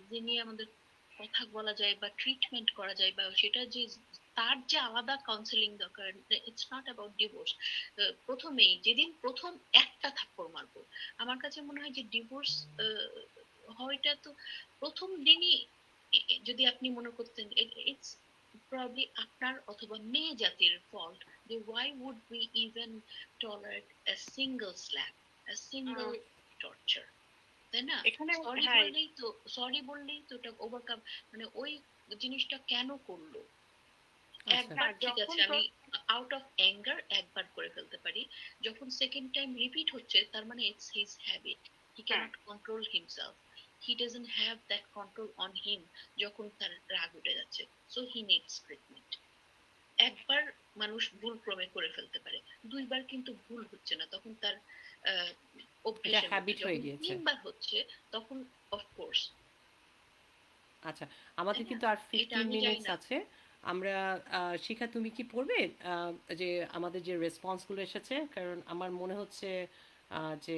যে নিয়ে আমাদের কথা বলা যায় বা ট্রিটমেন্ট করা যায়, বা সেটা যে তার যে আলাদা কাউন্সেলিং দরকার, ইটস নট অ্যাবাউট ডিভোর্স। প্রথমেই যেদিন প্রথম একটা থাপ্পড় মারবো, আমার কাছে মনে হয় যে ডিভোর্স হয়টা তো প্রথম দিনই যদি আপনি মনে করতেন ইটস প্রবাবলি আপনার অথবা মেয়ে জাতির ফল্ট, যে why would we even tolerate a single slap, a single torture, তাই না? এখানে সরি বললেই তো ওটা ওভারকাম, মানে ওই জিনিসটা কেন করলো? আচ্ছা একবার ঠিক আছে, যখন আমি আউট অফ অ্যাঙ্গার একবার করে ফেলতে পারি। যখন সেকেন্ড টাইম রিপিট হচ্ছে, তার মানে it's his habit, he can't control himself, he doesn't have that control on him. যখন তার রাগ উঠে যাচ্ছে, সো হি নিডস ট্রিটমেন্ট। একবার মানুষ ভুল ক্রমে করে ফেলতে পারে, দুইবার কিন্তু ভুল হচ্ছে না, তখন তার আহ, এটা অভ্যেসের মধ্যে। হ্যাবিট হয়ে যখন গিয়েছে। তিনবার হচ্ছে, তখন অফকোর্স, আচ্ছা, আমাদের তাই না? কিন্তু আর এটা 15 আমি জানি মিনিটস না। আছে। আমরা শিখা, তুমি কি পড়বে যে আমাদের যে রেসপন্সগুলো এসেছে? কারণ আমার মনে হচ্ছে যে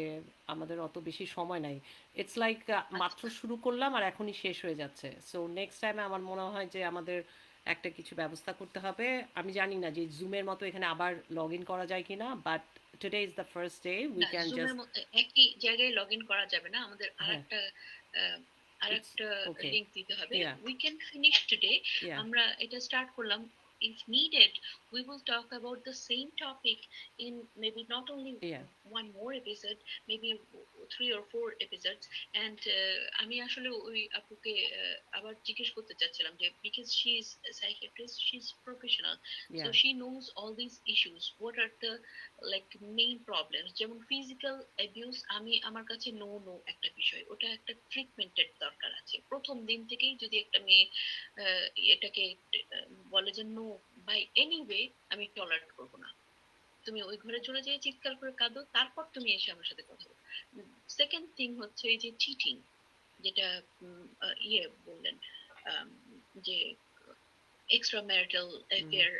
আমাদের অত বেশি সময় নাই। ইটস লাইক মাত্র আচ্ছা, শুরু করলাম আর এখনই শেষ হয়ে যাচ্ছে। সো নেক্সট টাইমে আমার মনে হয় যে আমাদের একটা কিছু ব্যবস্থা করতে হবে। আমি জানি না যে জুমের মতো এখানে আবার লগ ইন করা যায় কিনা, but today is the first day we না, ক্যান জুমের জাস্ট। মধ্যে একই জায়গায় লগ ইন করা যাবে না, আমাদের হ্যাঁ, ইটস আরেকটা ওকে। লিংক দিতে হবে। ইয়া, উই ক্যান ফিনিশ টুডে। ইয়া, আমরা এটা স্টার্ট করলাম। If needed, we will talk about the same topic in maybe not only yeah. one more episode, maybe 3 or 4 episodes. And আমি আসলে ওই আপুকে আবার জিজ্ঞেস করতে চাচ্ছিলাম যে, because she is a psychiatrist, she's professional, so Yeah. she knows all these issues. What are the like main problems? যেমন ফিজিক্যাল অ্যাবিউস, আমার কাছে নো একটা বিষয়, ওটা একটা ট্রিটমেন্টের দরকার আছে। প্রথম দিন থেকেই যদি একটা মেয়ে এটাকে বলে যে নো, বাই এনি ওয়ে আমি টলারেট করবো না, তুমি ওই ঘরে চলে যেয়ে চিৎকার করে কাঁদো, তারপর তুমি এসে আমার সাথে কথা বলো। সেকেন্ড থিং হচ্ছে এই যে চিটিং, যেটা ইয়ে বললেন, আম, যে এক্সট্রা ম্যারিটাল অ্যাফেয়ার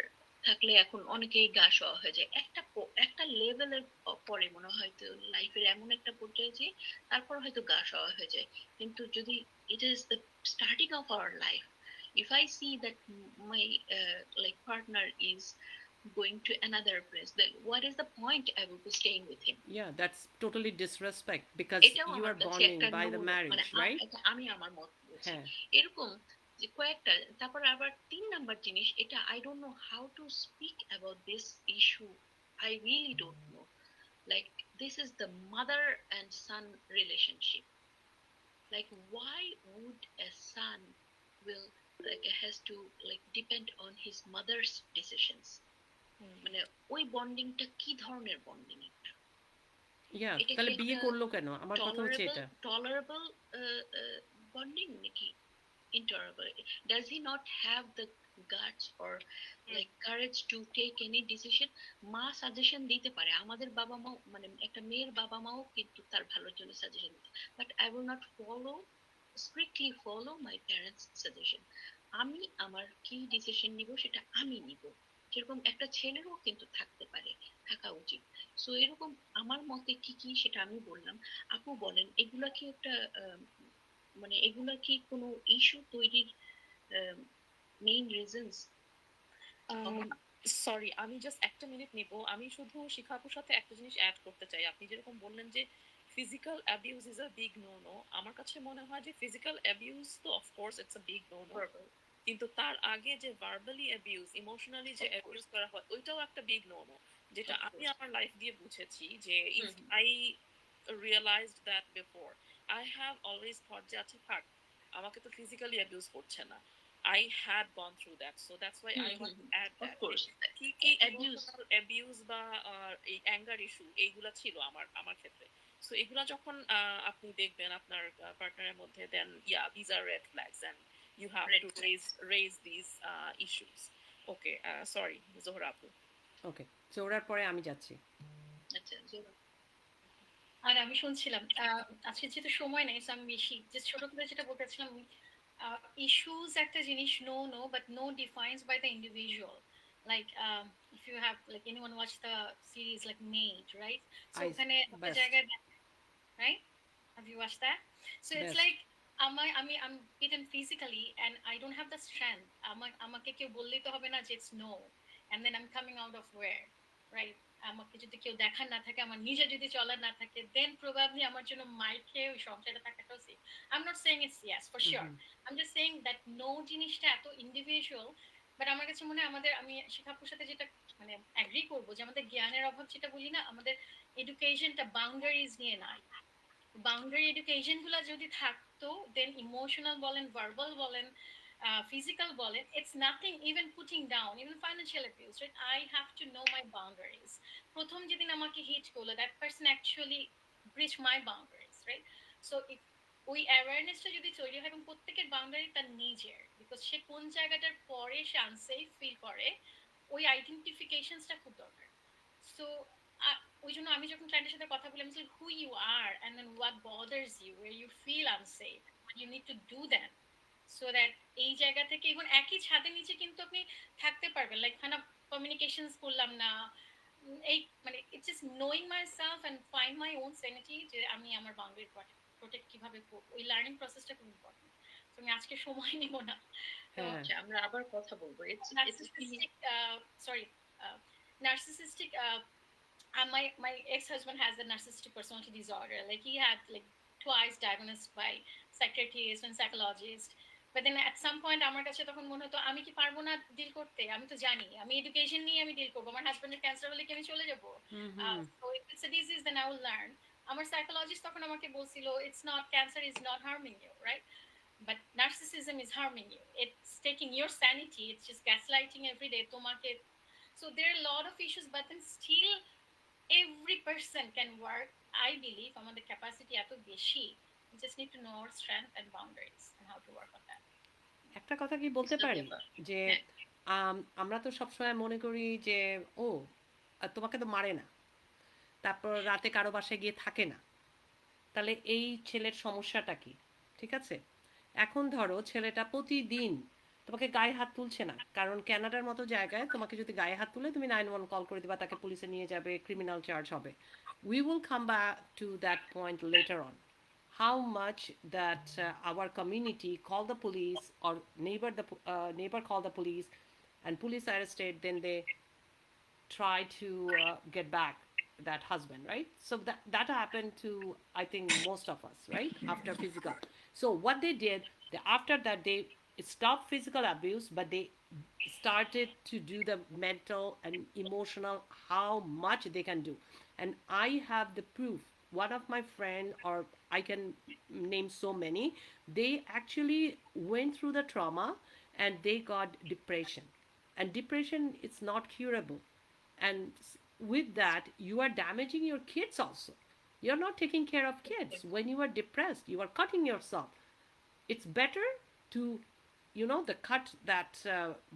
থাকলে এখন অনেকেই গা সওয়া হয়ে যায়। একটা লেভেলের পরে মনে হয় তো লাইফের এমন একটা পর্যায়ে যে তারপর হয়তো গা সওয়া হয়ে যায়। কিন্তু যদি it is the starting of our life, if I see that my like partner is going to another place, then what is the point I will be staying with him? Yeah, that's totally disrespect because এটাও you আমার are কাছে bonding একটা by the no, মানে marriage, right? আমি আমার মত বলছি হ্যাঁ, এরকম যে কয়েকটা। তারপর আবার 3 নাম্বার জিনিস, এটা I don't know how to speak about this issue, I really don't know. Like this is the mother and son relationship. Like why would a son will like has to like depend on his mother's decisions? মানে ওই বন্ডিংটা কি ধরনের bonding? yeah, এটা কি তাহলে বিয়ে একটা করলো কেন? আমার কথা হচ্ছে tolerable এটা। tolerable bonding নাকি intolerable? Does he not have the guts or like courage to take any decision? মা সাজেশন দিতে পারে, আমাদের বাবা মা, মানে একটা মেয়ের বাবা মাও কিন্তু তার ভালোর জন্য সাজেশন দিতে, but I will not strictly follow my parents suggestion. আমি আমার কি ডিসিশন নিব সেটা আমি নিব, সেরকম একটা ছেলেরও কিন্তু থাকা উচিত। সো এরকম আমার মতে কি কি সেটা আমি বললাম। আপু বলেন, এগুলা কি একটা মানে এগুলা কি কোনো ইস্যু তৈরির মেইন রিজনস? সরি, আমি জাস্ট একটা মিনিট নিব। আমি শুধু শিখা আপুর সাথে একটা জিনিস অ্যাড করতে চাই। আপনি যেরকম বললেন যে physical abuse is a big no no, আমার কাছে মনে হয় যে ফিজিক্যাল অ্যাবিউজ তো of course it's a big no no, কিন্তু তার আগে যে ভার্বালি অ্যাবিউজ, ইমোশনালি যে Of অ্যাবিউজ course, করা হয়, ওইটাও একটা বিগ নো নো, যেটা of আমি course. আমার লাইফ দিয়ে বুঝেছি যে if Mhm, I realised that before, I have always thought যে আচ্ছা থাক, আমাকে তো ফিজিক্যালি অ্যাবিউজ করছে না। I had gone through that, so that's why I want to mhm. add Of that course. কি কি Abuse. ইমোশনাল অ্যাবিউজ বা এই অ্যাঙ্গার ইস্যু এইগুলা ছিল আমার আমার ক্ষেত্রে। সো এগুলা যখন আপনি দেখবেন আপনার পার্টনারের মধ্যে, then yeah these are red flags and you have Red to flags. Raise these issues. Okay, sorry Zohra আপু। ওকে, জোহরার পরে আমি যাচ্ছি। আচ্ছা, জোহরা। আর আমি শুনছিলাম আজকে যেহেতু সময় নেই, so আমি বেশি যে ছোট করে যেটা বলতেছিলাম, ইস্যুস একটা জিনিস, no but no defines by the individual. Like if you have like anyone watch the series like Maid, right? So I ওখানে একটা বেস্ট জায়গায়, right? Have you watched that? So it's best like I'm beaten physically and I don't have the strength. আমাকে কেউ বললেই তো হবে না যে it's no, and then I'm coming out of where, right? আমাকে যদি কেউ দেখার না থাকে, আমার নিজে যদি চলার না থাকে, then probably আমার জন্য মাইর খেয়ে ওই সংসারটা থাকাটাও safe. I'm not saying it's yes for sure. I'm just saying that no জিনিসটা এত ইন্ডিভিজুয়াল, বাট আমার কাছে মনে হয় আমি শিখাপুর সাথে যেটা মানে অ্যাগ্রি করবো, যে আমাদের জ্ঞানের অভাব যেটা বলি না, আমাদের এডুকেশনটা বাউন্ডারিজ নিয়ে নাই। বাউন্ডারি এডুকেশন গুলা যদি থাকতো, দেন ইমোশনাল বলেন, ভার্বাল বলেন, physical বলেন, it's nothing even putting down, even financial abuse, right? I have to know my boundaries. প্রথম যেদিন আমাকে হিট করলো, that person actually breach my boundaries, right? So if ওই অ্যাওয়ারনেসটা যদি তৈরি হয়, এবং প্রত্যেকের বাউন্ডারি তার নিজের, বিকজ সে কোন জায়গাটার পরে সে আনসেফ ফিল করে, ওই আইডেন্টিফিকেশনসটা খুব দরকার। সো ওই জন্য আমি যখন ক্লায়েন্টের সাথে কথা বলি, আমি বলি who you are and then what bothers you, where you feel unsafe, you need to do that, so that এই জায়গা থেকে এখন একই ছাদের নিচে কিন্তু আপনি থাকতে পারবেন। লাইক খানা কমিউনিকেশনস করলাম না, এই মানে it's just knowing my self and find my own sanity, যে আমি আমার বাউন্ডারি প্রোটেক্ট কিভাবে করবো, ওই লার্নিং প্রসেসটা খুব ইম্পর্টেন্ট। তো আমি আজকে সময় নিব না। তো হ্যাঁ আচ্ছা, আমরা আবার কথা বলবো। Narcissistic, sorry, narcissistic, my ex-husband has a narcissistic personality disorder. Like he had like twice diagnosed by psychiatrist and psychologist. But then at some point আমার কাছে তখন মনে হতো আমি কি পারবো না ডিল করতে, আমি তো জানি আমি এডুকেশন নিয়ে আমি ডিল করবো, আমার হাজবেন্ডের ক্যান্সার হলে কি আমি চলে যাবো? So if it's a disease then I will learn. আমার সাইকোলজিস্ট তখন আমাকে বলছিল it's not, cancer is not harming you, right? But narcissism is harming you, it's taking your sanity, it's just gaslighting every day তোমাকে. So there are a lot of issues, but then still every person can work. I believe আমাদের capacity এত বেশি, we just need to know our strength and boundaries and how to work on that. একটা কথা কি বলতে পারি, যে হ্যাঁ, আমরা তো সবসময় মনে করি যে ও তোমাকে তো মারে না, তারপর রাতে কারো বাসায় গিয়ে থাকে না, তাহলে এই ছেলের সমস্যাটা কি? ঠিক আছে, এখন ধরো ছেলেটা প্রতিদিন তোমাকে গায়ে হাত তুলছে না, কারণ ক্যানাডার মতো জায়গায় তোমাকে যদি গায়ে হাত তুলে তুমি 911 কল করে দিবা, তাকে পুলিশে নিয়ে যাবে, ক্রিমিনাল চার্জ হবে। We will come back to that point later on, how much that our community call the police, or neighbor call the police, and police arrested, then they try to get back that husband, right? So that happened to, I think, most of us, right? After physical. So what they did, after that they stopped physical abuse, but they started to do the mental and emotional, how much they can do. And I have the proof. One of my friend, or I can name so many, they actually went through the trauma and they got depression. And depression, it's not curable. And with that you are damaging your kids also. You're not taking care of kids. When you are depressed, you are cutting yourself. It's better to, the cut that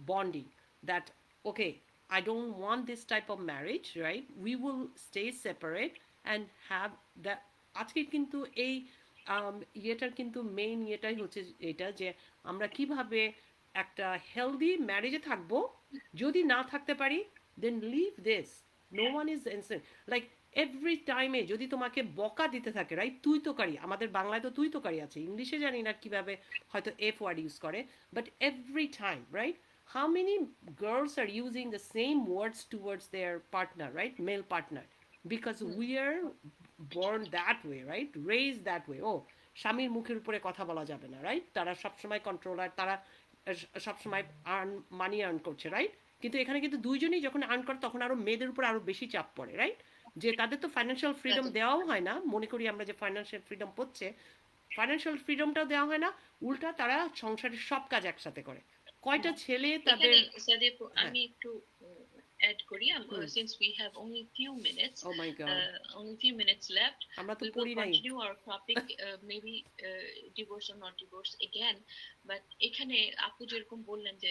bonding, that okay, I don't want this type of marriage, right? We will stay separate and have that. আজকে কিন্তু এই ইয়েটার কিন্তু main ইয়েটাই হচ্ছে এটা, যে আমরা কিভাবে একটা হেলদি ম্যারেজে থাকবো। যদি না থাকতে পারি, then leave this. No one is innocent. Like every time যদি তোমাকে বকা দিতে থাকে, রাইট, তুই তো কারি, আমাদের বাংলায় তো তুই তো কারি আছে, ইংলিশে জানি না কিভাবে হয়তো এফ ওয়ার্ড ইউজ করে, but every time, right, how many girls are using the same words towards their partner, right, male partner, because we are born that way, right, raised that way. স্বামীর মুখের উপরে কথা বলা যাবে না, right, তারা সবসময় কন্ট্রোলার, তারা সবসময় মানি আর্ন করছে, রাইট? কিন্তু এখানে কিন্তু দুইজনই যখন আর্ন করে তখন আরো মেয়েদের উপর আরো বেশি চাপ পড়ে, রাইট? যে তাদের তো ফাইন্যান্সিয়াল ফ্রিডম তাদের দেওয়াও হয় না, মনে করি আমরা যে ফাইন্যান্সিয়াল ফ্রিডম পড়ছে, ফাইন্যান্সিয়াল ফ্রিডমটাও দেওয়া হয় না, উল্টা তারা সংসারের সব কাজ একসাথে করে। কয়টা ছেলে তাদের, এখানে সাদিয়া হ্যাঁ, আমি একটু add করি since we have only few minutes oh my God, only few minutes left আমরা তো we will পড়ি নাই। continue our topic maybe divorce or not divorce again but এখানে আপু যেরকম বললেন যে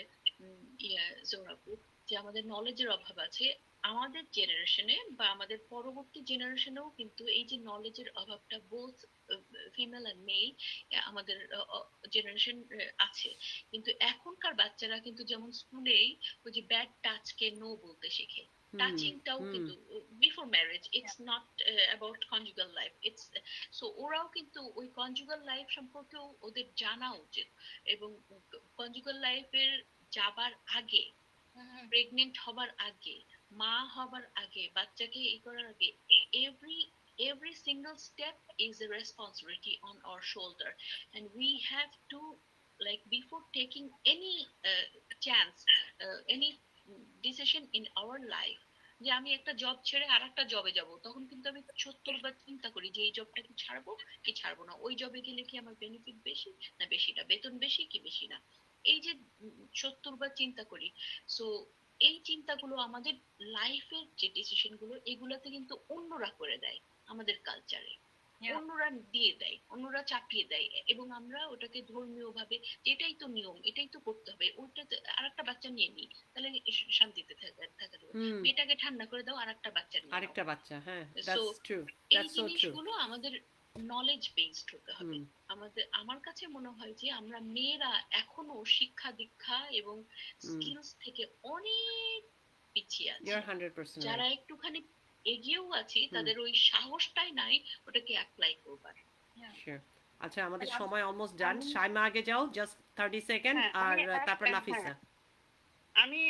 জোরাপু যে আমাদের নলেজের অভাব আছে আমাদের জেনারেশনে বা আমাদের পরবর্তী জেনারেশনেও কিন্তু এই যে নলেজের অভাবটা বোথ ফিমেল আর মেল আমাদের জেনারেশন আছে কিন্তু এখনকার বাচ্চারা কিন্তু যেমন স্কুলেই ওই যে ব্যাড টাচকে নো বলতে শেখে টাচিংটাও কিন্তু before marriage it's not about conjugal life it's so ওরাও কিন্তু ওই কনজুগাল লাইফ সম্পর্কেও ওদের জানা উচিত এবং কনজুগাল লাইফের যাবার আগে প্রেগনেন্ট হবার আগে মা হবার আগে বাচ্চাকে ই করার আগে every single step is a responsibility on our shoulder and we have to like before taking any chance any decision in our life যে আমি একটা জব ছেড়ে আর একটা জবে যাব তখন কিন্তু আমি 70 বার চিন্তা করি যে এই জবটা কি ছাড়বো না ওই জবে গেলে কি আমার বেনিফিট বেশি না বেশিটা বেতন বেশি কি বেশি না এই যে 70 বার চিন্তা করি সো এই চিন্তাগুলো আমাদের লাইফের যে ডিসিশন গুলো এগুলাতে কিন্তু অন্যরা করে দেয় আমাদের কালচারে অন্যরা দিয়ে দেয় অন্যরা চাপিয়ে দেয় এবং আমরা ওটাকে ধর্মীয় ভাবে এটাই তো নিয়ম এটাই তো করতে হবে ওইটা আর একটা বাচ্চা নিয়ে নি তাহলে শান্তিতে থাকা যাবে মেয়েটাকে ঠান্ডা করে দাও আর একটা বাচ্চা নিয়ে আরেকটা বাচ্চা, হ্যাঁ, সো দ্যাটস ট্রু, এই দ্যাটস সো ট্রু। জিনিসগুলো আমাদের নলেজ বেসড হতে হবে আমার কাছে মনে হয় যে আমরা মেয়েরা এখনো শিক্ষা দীক্ষা এবং স্কিলস থেকে অনেক পিছিয়ে আছি ইউ আর 100% যারা রাইট। একটুখানি এগিয়েও আছি তাদের ওই সাহসটাই নাই ওটাকে অ্যাপ্লাই করবার শিওর। আচ্ছা, আমাদের সময় অলমোস্ট ডান। শাইমা আগে যাও, জাস্ট 30 সেকেন্ড, হ্যাঁ, আর আমি তারপর হ্যাঁ, নাফিসা। আমি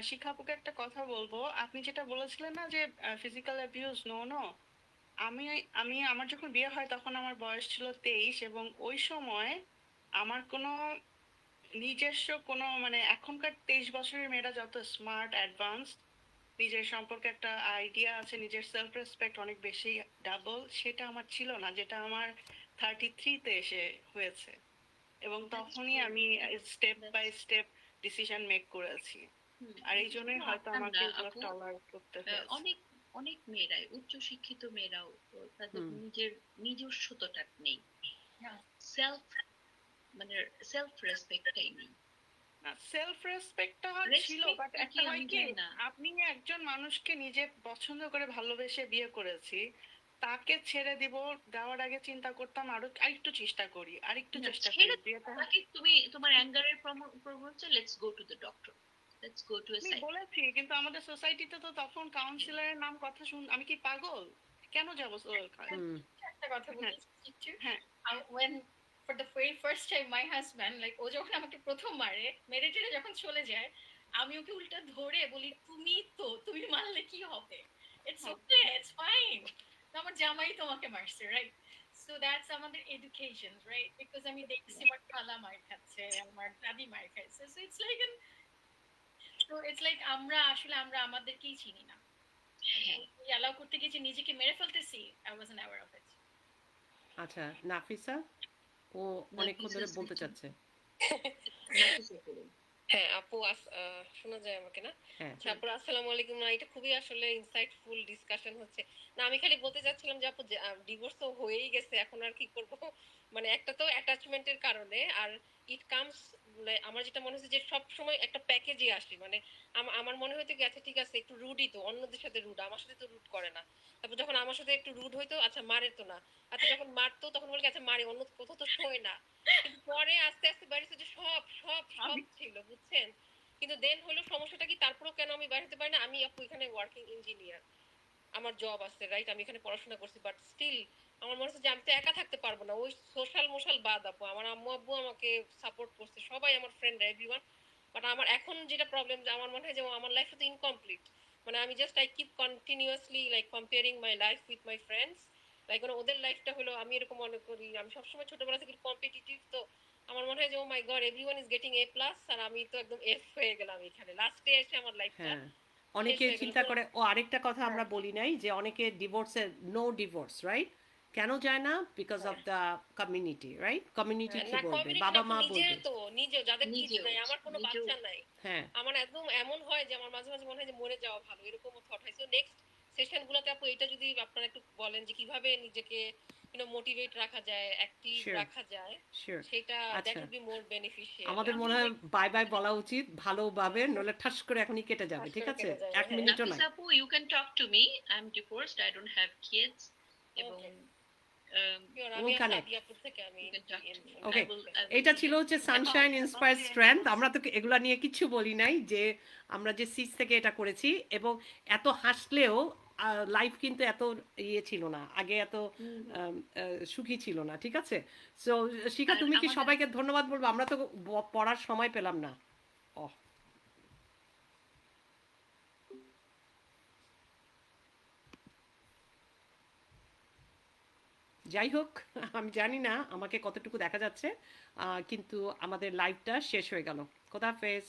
শিখাপুকে একটা কথা বলবো। আপনি যেটা বলেছিলেন না যে ফিজিক্যাল অ্যাবিউজ নো, আমি আমি আমার যখন বিয়ে হয় তখন আমার বয়স ছিল 23 এবং ওই সময় আমার কোনো নিজস্ব কোনো মানে এখনকার 23 বছরের মেয়েরা যত স্মার্ট অ্যাডভান্স নিজের সম্পর্কে একটা আইডিয়া আছে নিজের সেলফ রেসপেক্ট অনেক বেশি ডাবল সেটা আমার ছিল না যেটা আমার 33-তে এসে হয়েছে এবং তখনই আমি step by step decision make করেছি আর এই জন্যই হয়তো আমাকে টলারেট করতে হয়েছে অনেক অনেক মেয়েরাই উচ্চ শিক্ষিত মেয়েরাও তাদের নিজের নিজস্বতাটা নেই সেলফ মানে সেলফ রেসপেক্টটাই নেই সেলফ রেসপেক্টটা ছিল বাট একটা হয় কি আপনি একজন মানুষকে নিজে পছন্দ করে ভালোবেসে বিয়ে করেছি তাকে ছেড়ে দেওয়ার আগে চিন্তা করতাম আরেকটু চেষ্টা করি তুমি তোমার অ্যাঙ্গারের প্রবলেম হচ্ছে let's go to the doctor let's go to আমি বলেছি কিন্তু আমাদের সোসাইটিতে তো তখন কাউন্সিলরের নাম কথা আমি কি পাগল কেন যাবো একটা কথা বলি হ্যাঁ when for the very first time my husband like ও যখন আমাকে প্রথম মেরে টেরে যখন চলে যায় আমি ওকে উল্টা ধরে বলি তুমি মারলে কি হবে it's okay it's fine আমার জামাই তোমাকে মারছে রাইট so that's আমাদের education right because আমি দেখছি আমার খালা মার খাচ্ছে আমার দাদি মার খাচ্ছে so it's like আমরা আমাদেরকেই চিনি না অ্যালাউ করতে গিয়ে নিজেকে মেরে ফেলতেছি I wasn't aware of it আচ্ছা, নাফিসা ও অনেকক্ষণ ধরে বলতে চাচ্ছে। হ্যাঁ আপু, শোনা যায় আমাকে না? আচ্ছা আপু, আসসালামু আলাইকুম। না, এটা খুবই আসলে ইনসাইটফুল ডিসকাশন হচ্ছে। না, আমি খালি বলতে চাচ্ছিলাম যে আপু ডিভোর্স তো হয়েই গেছে, এখন আর কি করব? মানে একটা তো অ্যাটাচমেন্টের কারণে, আর ইট কামস, আমার যেটা মনে হচ্ছে যে সব সময় একটা প্যাকেজে আসি। মানে আমার মনে হইতো কি আচ্ছা ঠিক আছে একটু রুডই তো, অন্যদের সাথে রুড, আমার সাথে তো রুড করে না। তারপর যখন আমার সাথে একটু রুড হইতো আচ্ছা মারে তো না, আচ্ছা যখন মারতো তখন বলি আচ্ছা মারে, অন্য কোথাও তো শোয় না। কিন্তু পরে আস্তে আস্তে বাড়িতে যে সব সব সব ছিল, বুঝছেন? কিন্তু দেন হলো সমস্যাটা কি, তারপরেও কেন আমি বাইরে হতে পারি না? আমি আপু এখানে ওয়ার্কিং ইঞ্জিনিয়ার, আমার জব আছে রাইট, আমি এখানে পড়াশোনা করছি, বাট স্টিল আমার মনে হচ্ছে যে আমি তো একা থাকতে পারবো না। ওই সোশ্যাল মোশাল বাদ আপু, আমার আম্মু আব্বু আমাকে সাপোর্ট করছে, সবাই আমার ফ্রেন্ড এভরিওয়ান, বাট আমার এখন যেটা প্রবলেম যে আমার মনে হয় যে আমার লাইফ তো ইনকমপ্লিট। মানে আমি just I keep continuously like comparing my life with my friends like ওদের লাইফটা হলো, আমি এরকম মনে করি, আমি সবসময় ছোটবেলা থেকে কম্পিটিটিভ, তো আমার মনে হয় যে oh my God everyone is getting A+ আর আমি তো একদম F হয়ে গেলাম এখানে লাস্টে এসে আমার লাইফটা হ্যাঁ, শেষ অনেকে হয়ে গেল। চিন্তা তো করে, ও আরেকটা কথা আমরা হ্যাঁ বলি নাই যে অনেকে ডিভোর্সের, নো ডিভোর্স, রাইট? কেন যায় না? বিকজ অফ হ্যাঁ দ্য কমিউনিটি, রাইট? কমিউনিটি কি না, বলবে, কমিউনিটি না, বাবা মা নিজের বলবে। তো নিজেও যাদের কিডস নিজেও নাই, আমার কোনো নিজেও বাচ্চা নাই, হ্যাঁ, আমার একদম এমন হয় যে আমার মাঝে মাঝে মনে হয় যে মরে যাওয়া ভালো, এরকমও থট হয়। সো নেক্সট সেশন গুলোতে আপু এটা যদি আপনারা একটু বলেন যে কিভাবে নিজেকে মোটিভেট রাখা যায়, অ্যাক্টিভ শিওর, রাখা যায়, শিওর। সেটা দ্যাট আচ্ছা, উড বি মোর বেনিফিশিয়াল। আমাদের আমি মনে হয় লাইক বাই বাই বলা উচিত ভালোভাবে, নইলে ঠাস করে এখনই কেটে যাবে, ফাঁস ঠিক করে আছে? কেটে যাবে। 1 হ্যাঁ মিনিটও Nafis নয়। Apu, you can talk to me. I'm divorced. I don't have kids. এবং ওকে শিওর, আমি উইল আর কানেক্ট। সাদিয়াপুর থেকে আমি you can talk to me. Okay, I will এটা ছিল হচ্ছে connect. Sunshine inspire strength. আমরা তো এগুলা নিয়ে কিচ্ছু বলি নাই, যে আমরা যে সিজ থেকে এটা করেছি, এবং এত হাসলেও লাইফ কিন্তু এত ইয়ে ছিল না আগে, এত সুখী ছিল না, ঠিক আছে? সো শিখা, আর তুমি কি আমাদের সবাইকে ধন্যবাদ বলবো? আমরা তো পড়ার সময় পেলাম না। ও, যাই হোক, আমি জানি না আমাকে কতটুকু দেখা যাচ্ছে, কিন্তু আমাদের লাইভটা শেষ হয়ে গেল। খোদা হাফেজ।